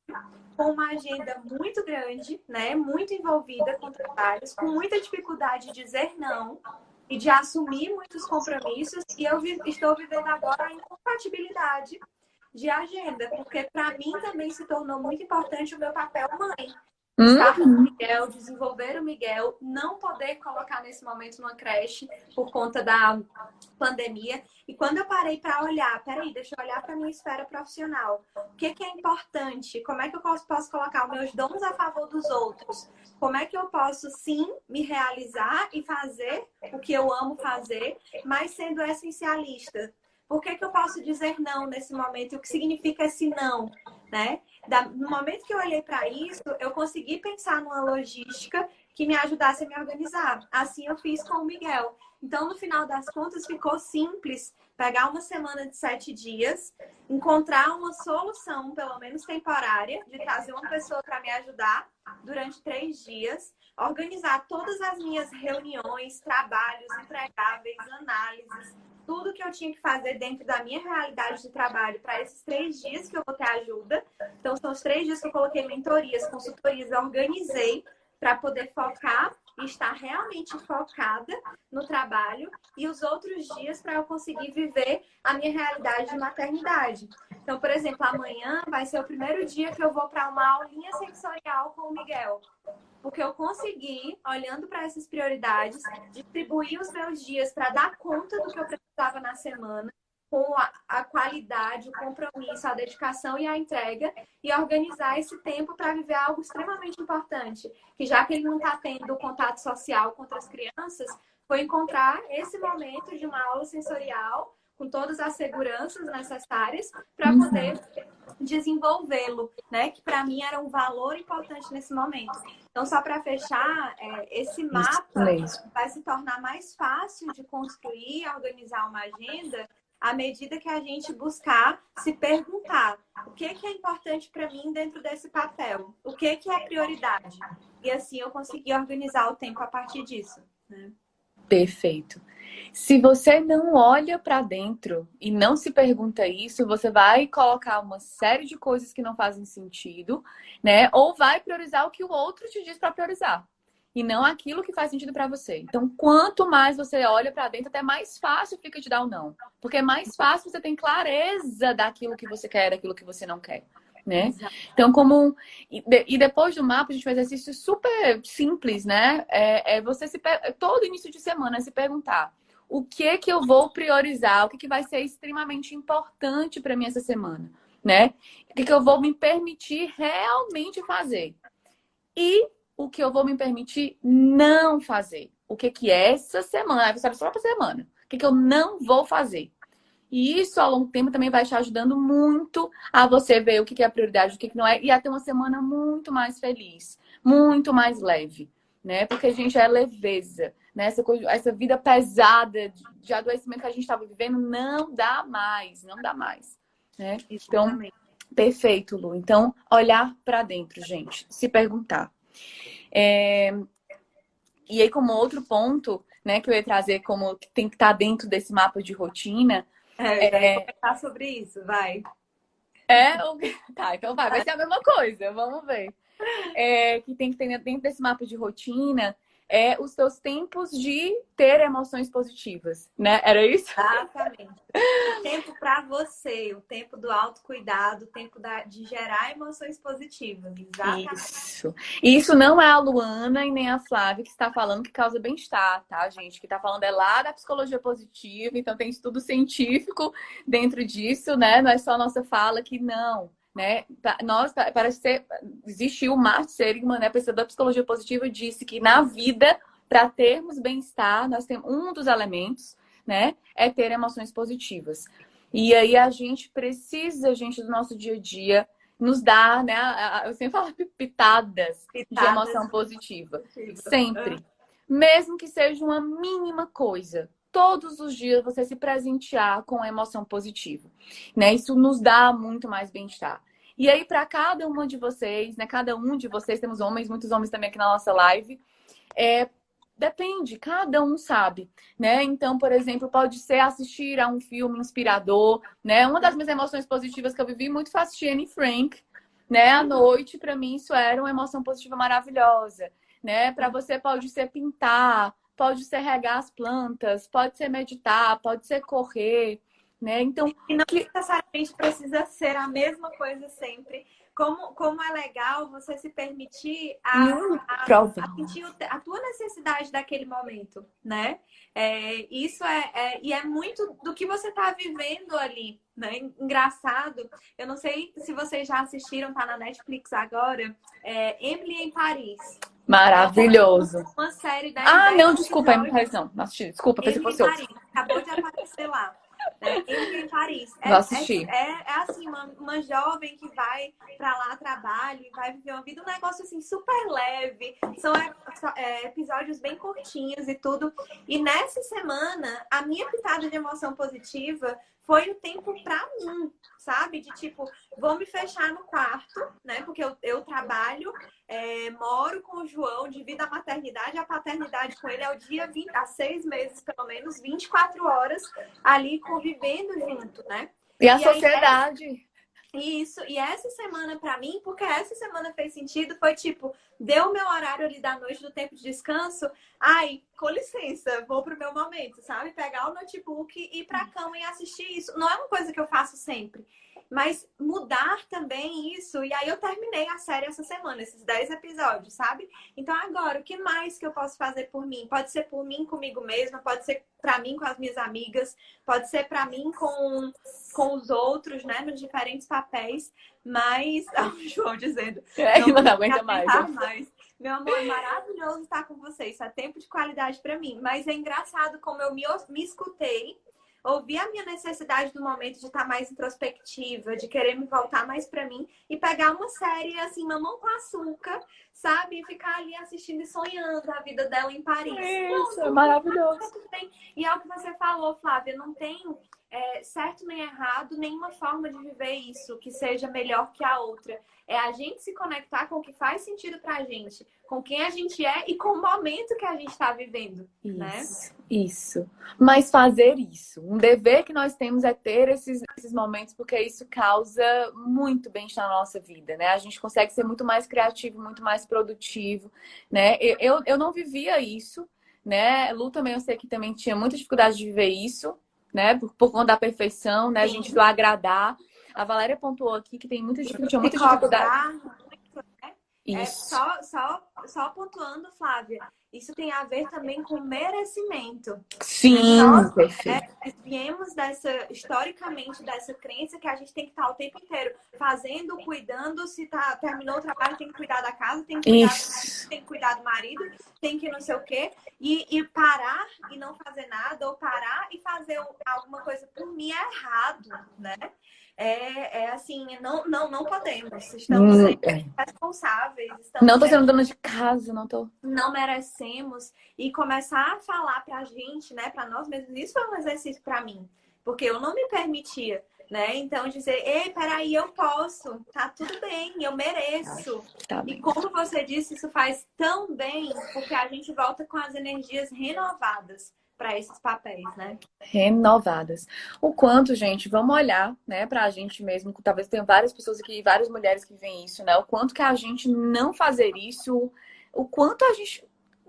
com uma agenda muito grande, né, muito envolvida com trabalhos, com muita dificuldade de dizer não e de assumir muitos compromissos, e eu estou vivendo agora a incompatibilidade de agenda, porque para mim também se tornou muito importante o meu papel mãe. Estar com o Miguel, desenvolver o Miguel, não poder colocar nesse momento numa creche por conta da pandemia. E quando eu parei para olhar, peraí, deixa eu olhar para a minha esfera profissional. O que é importante? Como é que eu posso colocar os meus dons a favor dos outros? Como é que eu posso, sim, me realizar e fazer o que eu amo fazer, mas sendo essencialista? Por que eu posso dizer não nesse momento? O que significa esse não, né? No momento que eu olhei para isso, eu consegui pensar numa logística que me ajudasse a me organizar. Assim eu fiz com o Miguel. Então, no final das contas, ficou simples pegar uma semana de 7 dias, encontrar uma solução, pelo menos temporária, de trazer uma pessoa para me ajudar durante 3 dias, organizar todas as minhas reuniões, trabalhos, entregáveis, análises, tudo que eu tinha que fazer dentro da minha realidade de trabalho para esses 3 dias que eu vou ter ajuda. Então, são os 3 dias que eu coloquei mentorias, consultorias, organizei para poder focar e estar realmente focada no trabalho, e os outros dias para eu conseguir viver a minha realidade de maternidade. Então, por exemplo, amanhã vai ser o primeiro dia que eu vou para uma aulinha sensorial com o Miguel. Porque eu consegui, olhando para essas prioridades, distribuir os meus dias para dar conta do que eu precisava na semana com a qualidade, o compromisso, a dedicação e a entrega e organizar esse tempo para viver algo extremamente importante. Que já que ele não está tendo contato social com outras crianças, foi encontrar esse momento de uma aula sensorial com todas as seguranças necessárias para poder desenvolvê-lo, né? Que para mim era um valor importante nesse momento. Então, só para fechar, esse mapa vai se tornar mais fácil de construir e organizar uma agenda à medida que a gente buscar se perguntar o que é importante para mim dentro desse papel, o que é prioridade. E assim eu consegui organizar o tempo a partir disso, né? Perfeito. Se você não olha para dentro e não se pergunta isso, você vai colocar uma série de coisas que não fazem sentido, né? Ou vai priorizar o que o outro te diz para priorizar e não aquilo que faz sentido para você. Então, quanto mais você olha para dentro, até mais fácil fica de dar o não, porque é mais fácil você ter clareza daquilo que você quer, daquilo que você não quer. Né? Então, e depois do mapa, a gente faz um exercício super simples, né? Você todo início de semana se perguntar o que eu vou priorizar, o que vai ser extremamente importante para mim essa semana, né? O que eu vou me permitir realmente fazer e o que eu vou me permitir não fazer. O que é essa semana? Aí você sabe só para semana. O que eu não vou fazer. E isso, ao longo do tempo, também vai te ajudando muito a você ver o que é a prioridade, o que não é, e a ter uma semana muito mais feliz, muito mais leve, né? Porque a gente é leveza, né? Essa vida pesada de adoecimento que a gente estava vivendo não dá mais, né? Então, perfeito, Lu. Então, olhar para dentro, gente, se perguntar. E aí, como outro ponto, né, que eu ia trazer como que tem que estar dentro desse mapa de rotina. Comentar sobre isso, vai. Tá, então vai ser a mesma coisa, vamos ver. Que tem que ter dentro desse mapa de rotina os teus tempos de ter emoções positivas, né? Era isso? Exatamente. O tempo para você, o tempo do autocuidado, o tempo de gerar emoções positivas. Exatamente. Isso. E isso não é a Luana e nem a Flávia que está falando que causa bem-estar, tá, gente? Que está falando é lá da psicologia positiva, então tem estudo científico dentro disso, né? Não é só a nossa fala que não. Né? Existiu o Martin Seligman, né, pessoa da psicologia positiva, disse que na vida, para termos bem-estar, nós temos um dos elementos, né, é ter emoções positivas. E aí a gente precisa, do nosso dia a dia, nos dar, né, eu sempre falo pitadas de emoção positiva. Sempre. Mesmo que seja uma mínima coisa. Todos os dias você se presentear com a emoção positiva, né? Isso nos dá muito mais bem-estar. E aí, para cada uma de vocês, né? Cada um de vocês, temos homens, muitos homens também aqui na nossa live. Depende, cada um sabe, né? Então, por exemplo, pode ser assistir a um filme inspirador, né? Uma das minhas emoções positivas que eu vivi muito foi assistir Anne Frank, né? À noite, para mim, isso era uma emoção positiva maravilhosa, né? Para você pode ser pintar, pode ser regar as plantas, pode ser meditar, pode ser correr, né? Então, e não necessariamente precisa ser a mesma coisa sempre. Como é legal você se permitir a sentir a tua necessidade daquele momento, né? Isso e é muito do que você está vivendo ali, né? Engraçado, eu não sei se vocês já assistiram, tá na Netflix agora, Emily em Paris. Maravilhoso. Uma série da não, desculpa, Emily em Paris não. Desculpa, pensei que fosse outro. Acabou de aparecer lá. Emily em Paris. Vou assistir. Assim, uma jovem que vai pra lá, trabalha e vai viver uma vida, um negócio assim, super leve. São episódios bem curtinhos e tudo. E nessa semana, a minha pitada de emoção positiva foi o tempo pra mim, sabe? De tipo, vou me fechar no quarto, né? Porque eu trabalho, moro com o João, divido a maternidade e a paternidade com ele é o dia 20, há 6 meses, pelo menos, 24 horas ali convivendo junto, né? E a sociedade. Isso, e essa semana pra mim, porque essa semana fez sentido, foi tipo, deu o meu horário ali da noite do tempo de descanso, ai, com licença, vou pro meu momento, sabe? Pegar o notebook e ir pra cama e assistir isso. Não é uma coisa que eu faço sempre. Mas mudar também isso. E aí eu terminei a série essa semana, esses 10 episódios, sabe? Então agora, o que mais que eu posso fazer por mim? Pode ser por mim comigo mesma, pode ser pra mim com as minhas amigas, pode ser pra mim com os outros, né? Nos diferentes papéis. Mas, o João dizendo, Não aguenta mais. mais. Meu amor, é maravilhoso estar com vocês. Isso é tempo de qualidade pra mim. Mas é engraçado como eu me escutei, ouvir a minha necessidade do momento de estar mais introspectiva, de querer me voltar mais pra mim e pegar uma série assim, Mamão com Açúcar, sabe? E ficar ali assistindo e sonhando a vida dela em Paris. Isso, é maravilhoso. E é o que você falou, Flávia, não tem certo nem errado, nenhuma forma de viver isso que seja melhor que a outra. É a gente se conectar com o que faz sentido pra gente, com quem a gente é e com o momento que a gente está vivendo, né? Isso. Mas fazer isso. Um dever que nós temos é ter esses momentos, porque isso causa muito bem-estar na nossa vida, né? A gente consegue ser muito mais criativo, muito mais produtivo, né? Eu não vivia isso, né? Lu também, eu sei que também tinha muita dificuldade de viver isso, né? Por conta da perfeição, né? A gente do agradar. A Valéria pontuou aqui que tem tinha muita dificuldade. Isso. Só pontuando, Flávia, isso tem a ver também com merecimento. Sim, nós perfeito. Viemos historicamente dessa crença que a gente tem que estar o tempo inteiro fazendo, cuidando, se terminou o trabalho, tem que cuidar da casa, tem que cuidar do marido, tem que cuidar do marido, tem que não sei o quê, e parar e não fazer nada, ou parar e fazer alguma coisa por mim é errado, né? Assim, não podemos. Estamos responsáveis. Não tô sendo dona de casa, não tô. Não merecemos. E começar a falar pra gente, né? Pra nós mesmos. Isso foi um exercício pra mim. Porque eu não me permitia, né? Então, dizer, ei, peraí, eu posso. Tá tudo bem, eu mereço. Tá e bem. como você disse, isso faz tão bem, porque a gente volta com as energias renovadas para esses papéis, né? Renovadas. O quanto, gente, vamos olhar, né, pra gente mesmo, talvez tenha várias pessoas aqui, várias mulheres que veem isso, né? O quanto que a gente não fazer isso, o quanto a gente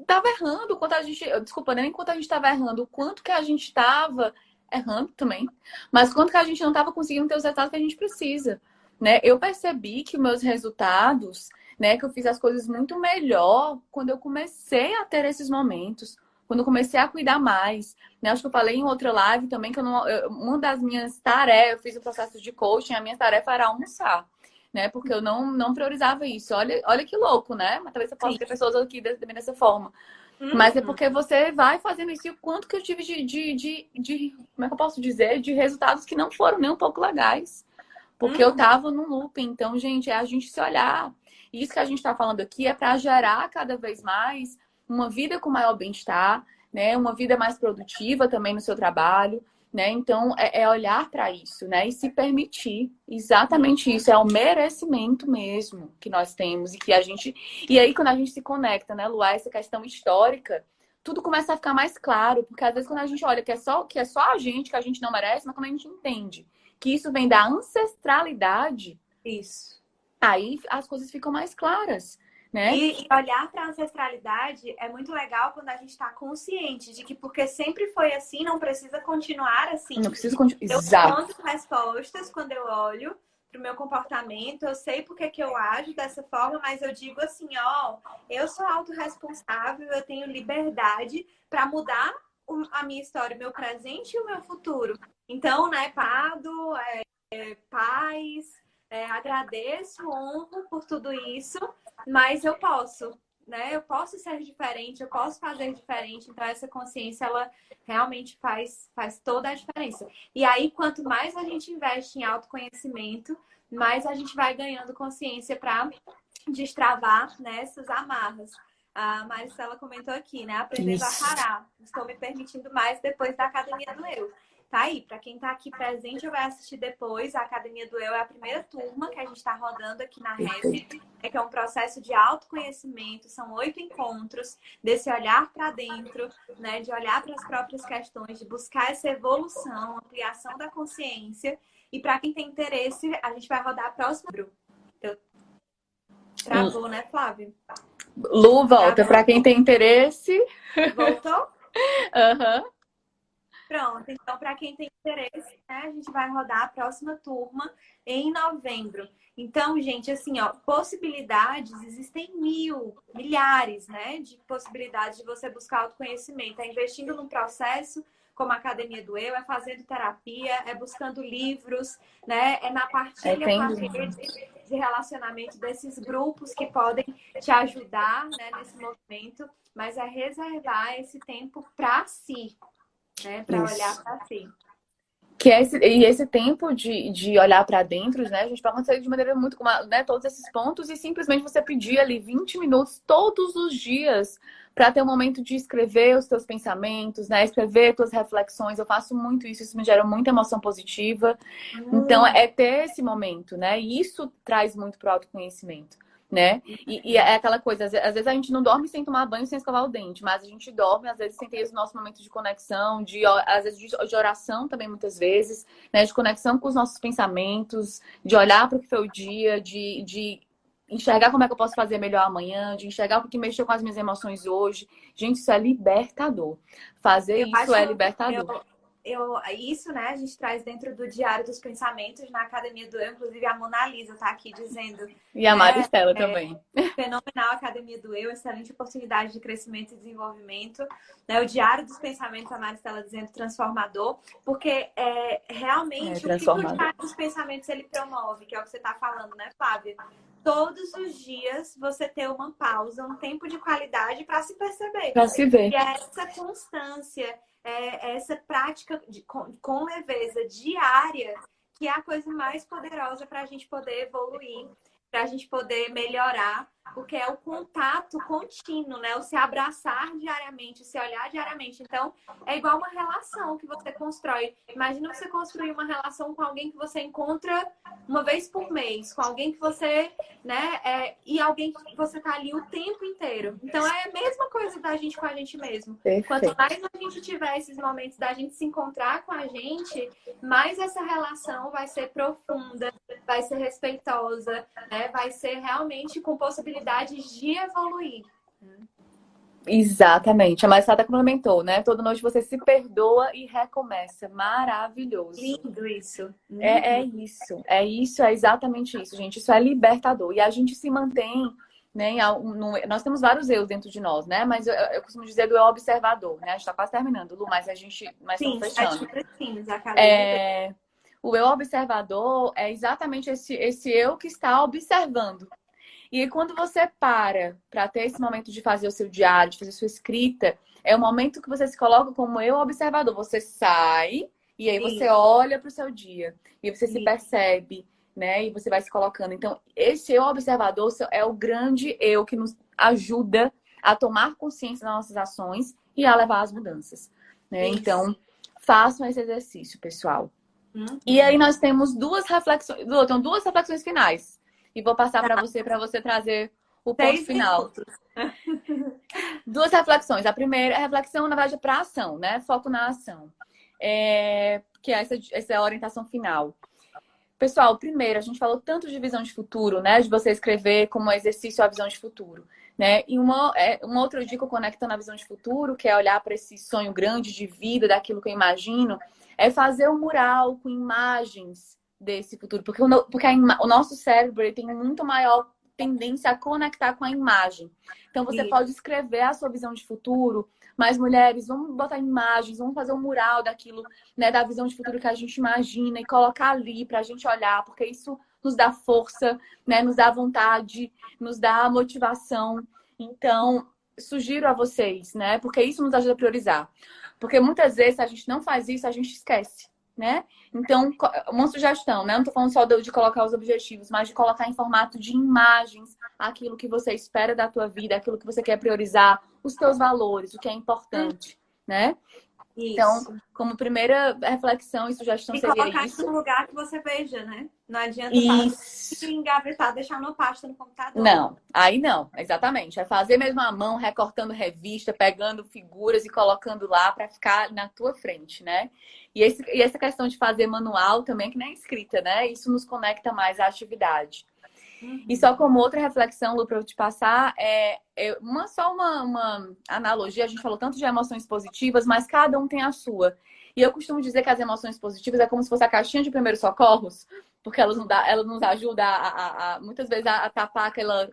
tava errando, o quanto a gente, desculpa, nem enquanto a gente tava errando, o quanto que a gente tava errando também, mas o quanto que a gente não tava conseguindo ter os resultados que a gente precisa, né? Eu percebi que meus resultados, né, que eu fiz as coisas muito melhor quando eu comecei a ter esses momentos. Quando eu comecei a cuidar mais, né? Acho que eu falei em outra live também que uma das minhas tarefas, eu fiz o processo de coaching, a minha tarefa era almoçar, né? Porque eu não priorizava isso. Olha que louco, né? Mas talvez você possa ter pessoas aqui também dessa forma. Mas é porque você vai fazendo isso e o quanto que eu tive como é que eu posso dizer? De resultados que não foram nem um pouco legais. Porque eu tava num loop. Então, gente, é a gente se olhar. E isso que a gente tá falando aqui é para gerar cada vez mais uma vida com maior bem-estar, né? Uma vida mais produtiva também no seu trabalho, né? Então, é olhar para isso, né? E se permitir. Exatamente isso. É o merecimento mesmo que nós temos e que a gente... E aí, quando a gente se conecta, né, Lu, a essa questão histórica, tudo começa a ficar mais claro, porque às vezes quando a gente olha que é só a gente, que a gente não merece, mas quando a gente entende que isso vem da ancestralidade, isso. Aí as coisas ficam mais claras, né? E olhar para a ancestralidade é muito legal quando a gente está consciente de que porque sempre foi assim, não precisa continuar assim. Não precisa continuar. Eu Exato. encontro respostas quando eu olho para o meu comportamento, eu sei porque que eu ajo dessa forma, mas eu digo assim, ó, eu sou autorresponsável, eu tenho liberdade para mudar a minha história, o meu presente e o meu futuro. Então, né, Pado, paz, agradeço, honro por tudo isso, mas eu posso, né? Eu posso ser diferente, eu posso fazer diferente. Então, essa consciência, ela realmente faz toda a diferença. E aí, quanto mais a gente investe em autoconhecimento, mais a gente vai ganhando consciência para destravar nessas amarras. A Maricela comentou aqui, né? Aprendendo a parar. Estou me permitindo mais depois da Academia do Eu. Tá aí, para quem tá aqui presente ou vai assistir depois, a Academia do Eu é a primeira turma que a gente está rodando aqui na REP, que é um processo de autoconhecimento, são 8 encontros, desse olhar para dentro, né, de olhar para as próprias questões, de buscar essa evolução, ampliação da consciência. E para quem tem interesse, a gente vai rodar a próxima. Travou, né, Flávio? Lu, volta. Para quem tem interesse. Voltou? Aham. Pronto, então para quem tem interesse, né, a gente vai rodar a próxima turma em novembro. Então, gente, assim, ó, possibilidades, existem milhares, né, de possibilidades de você buscar autoconhecimento. É investindo num processo como a Academia do Eu, é fazendo terapia, é buscando livros, né, é na É, partilha com tem. a rede de relacionamento desses grupos que podem te ajudar, né, nesse movimento, mas é reservar esse tempo para si, né? Para olhar Isso. para si. E esse tempo de olhar para dentro, né? A gente pode acontecer de maneira muito, né? Todos esses pontos e simplesmente você pedir ali 20 minutos todos os dias para ter um momento de escrever os seus pensamentos, né? Escrever as suas reflexões. Eu faço muito isso, isso me gera muita emoção positiva. Então, é ter esse momento, né? E isso traz muito para o autoconhecimento. Né? E é aquela coisa, às vezes a gente não dorme sem tomar banho, sem escovar o dente, mas a gente dorme, às vezes, sem ter esse nosso momento de conexão, às vezes de oração também, muitas vezes, né? De conexão com os nossos pensamentos, de olhar para o que foi o dia, de enxergar como é que eu posso fazer melhor amanhã, de enxergar o que mexeu com as minhas emoções hoje. Gente, isso é libertador. Fazer Eu isso acho, é libertador. isso, né, a gente traz dentro do Diário dos Pensamentos na Academia do Eu, inclusive a Mona Lisa está aqui dizendo, E a né, Maristela também. fenomenal Academia do Eu, excelente oportunidade de crescimento e desenvolvimento, né, o Diário dos Pensamentos, a Maristela dizendo transformador, porque É realmente o que o transformador. Diário dos Pensamentos ele promove, que é o que você está falando, né, Flávia? Todos os dias você ter uma pausa, um tempo de qualidade para se perceber. Para se ver. E essa constância, essa prática com leveza diária, que é a coisa mais poderosa para a gente poder evoluir, para a gente poder melhorar, porque é o contato contínuo, né? O se abraçar diariamente, o se olhar diariamente. Então, é igual uma relação que você constrói. Imagina você construir uma relação com alguém que você encontra uma vez por mês, com alguém que você, né? E alguém que você tá ali o tempo inteiro. Então, é a mesma coisa da gente com a gente mesmo. Quanto Perfeito. mais a gente tiver esses momentos da gente se encontrar com a gente, mais essa relação vai ser profunda, vai ser respeitosa, né? Vai ser realmente com possibilidades de evoluir. Exatamente. A Maristela complementou, né? Toda noite você se perdoa e recomeça. Maravilhoso. Lindo isso. É isso. É isso, é exatamente isso, gente. Isso é libertador. E a gente se mantém, né? Nós temos vários eus dentro de nós, né? Mas eu costumo dizer do eu observador, né? A gente tá quase terminando, Lu, mas estamos Sim, fechando. 7 minutinhos, academia do O eu observador é exatamente esse eu que está observando. E aí, quando você para ter esse momento de fazer o seu diário, de fazer a sua escrita, é o momento que você se coloca como eu observador. Você sai e aí você Isso, olha para o seu dia e você se isso. percebe, né? E você vai se colocando. Então, esse eu observador é o grande eu que nos ajuda a tomar consciência das nossas ações e a levar às mudanças, né? Isso. Então, façam esse exercício, pessoal. Uhum. E aí nós temos duas reflexões finais. E vou passar para você trazer o ponto 6 final. minutos. Duas reflexões. A primeira é a reflexão, na verdade, é para ação, né? Foco na ação. Que é essa é a orientação final. Pessoal, primeiro, a gente falou tanto de visão de futuro, né? De você escrever como exercício a visão de futuro, né? E uma outra dica conectando a visão de futuro, que é olhar para esse sonho grande de vida, daquilo que eu imagino, é fazer um mural com imagens desse futuro. Porque o nosso cérebro ele tem muito maior tendência a conectar com a imagem. Então, você Isso. pode escrever a sua visão de futuro, mas mulheres, vamos botar imagens, vamos fazer um mural daquilo, né, da visão de futuro que a gente imagina e colocar ali para a gente olhar, porque isso nos dá força, né, nos dá vontade, nos dá motivação. Então, sugiro a vocês, né, porque isso nos ajuda a priorizar. Porque muitas vezes, se a gente não faz isso, a gente esquece, né? Então, uma sugestão, né? Não tô falando só de colocar os objetivos, mas de colocar em formato de imagens aquilo que você espera da tua vida, aquilo que você quer priorizar, os teus valores, o que é importante, né? Então, Isso. como primeira reflexão e sugestão E seria colocar isso. em um lugar que você veja, né? Não adianta fazer Isso. e engavetar, deixar numa pasta no computador. Não, aí não, exatamente. É fazer mesmo à mão, recortando revista, pegando figuras e colocando lá para ficar na tua frente, né? E essa questão de fazer manual também, que nem é escrita, né? Isso nos conecta mais à atividade. E só como outra reflexão, Lu, para eu te passar, uma analogia, a gente falou tanto de emoções positivas, mas cada um tem a sua. E eu costumo dizer que as emoções positivas é como se fosse a caixinha de primeiros socorros, porque ela nos ajuda muitas vezes a tapar aquela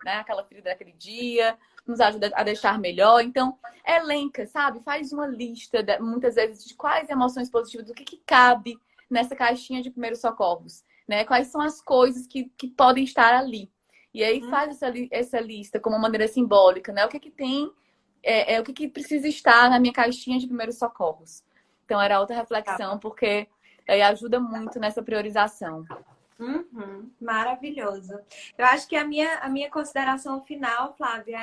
ferida daquele dia, nos ajuda a deixar melhor. Então, elenca, sabe? Faz uma lista, muitas vezes, de quais emoções positivas, do que cabe nessa caixinha de primeiros socorros, né? Quais são as coisas que podem estar ali. E aí faz essa lista como uma maneira simbólica, né? O que tem, o que precisa estar na minha caixinha de primeiros socorros. Então, era outra reflexão, porque aí ajuda muito nessa priorização. Uhum, maravilhoso. Eu acho que a minha consideração final, Flávia,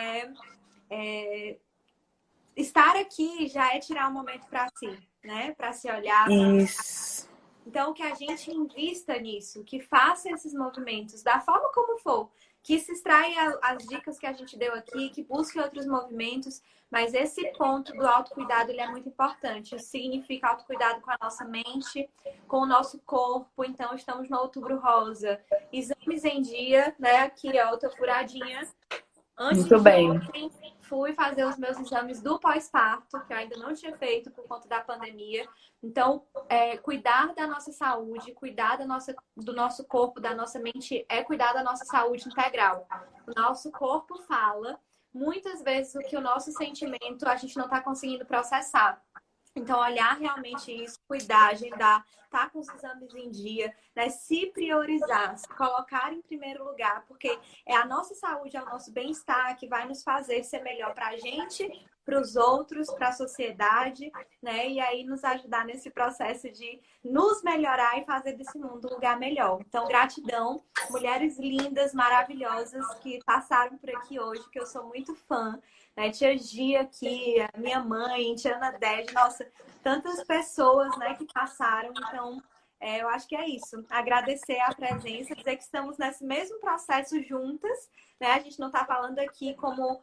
estar aqui já é tirar um momento para si, né? Para se olhar. Isso. Então, que a gente invista nisso, que faça esses movimentos da forma como for, que se extraia as dicas que a gente deu aqui, que busque outros movimentos, mas esse ponto do autocuidado, ele é muito importante. Isso significa autocuidado com a nossa mente, com o nosso corpo. Então, estamos no Outubro Rosa. Exames em dia, né? Aqui, ó, eu tô furadinha. Antes Muito bem. ontem, fui fazer os meus exames do pós-parto, que eu ainda não tinha feito por conta da pandemia. Então, cuidar da nossa saúde, cuidar do nosso corpo, da nossa mente, é cuidar da nossa saúde integral. O nosso corpo fala, muitas vezes, o que o nosso sentimento a gente não está conseguindo processar. Então, olhar realmente isso, cuidar, agendar, estar com os exames em dia, né? Se priorizar, se colocar em primeiro lugar, porque é a nossa saúde, é o nosso bem-estar que vai nos fazer ser melhor para a gente, para os outros, para a sociedade, né? E aí nos ajudar nesse processo de nos melhorar e fazer desse mundo um lugar melhor. Então, gratidão, mulheres lindas, maravilhosas que passaram por aqui hoje, que eu sou muito fã. Né? Tia Gia aqui, a minha mãe, Tia Ana Dede, nossa, tantas pessoas, né, que passaram. Então, eu acho que é isso. Agradecer a presença, dizer que estamos nesse mesmo processo juntas, né? A gente não está falando aqui como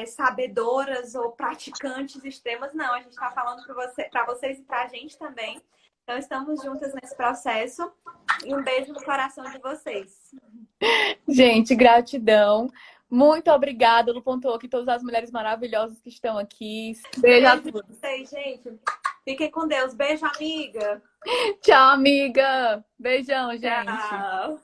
sabedoras ou praticantes extremas, não. A gente está falando para vocês e para a gente também. Então, estamos juntas nesse processo. E um beijo no coração de vocês. Gente, gratidão. Muito obrigada, Lu pontuou aqui todas as mulheres maravilhosas que estão aqui. Beijo a todos. Vocês, gente. Fiquem com Deus. Beijo, amiga. Tchau, amiga. Beijão, gente. Tchau.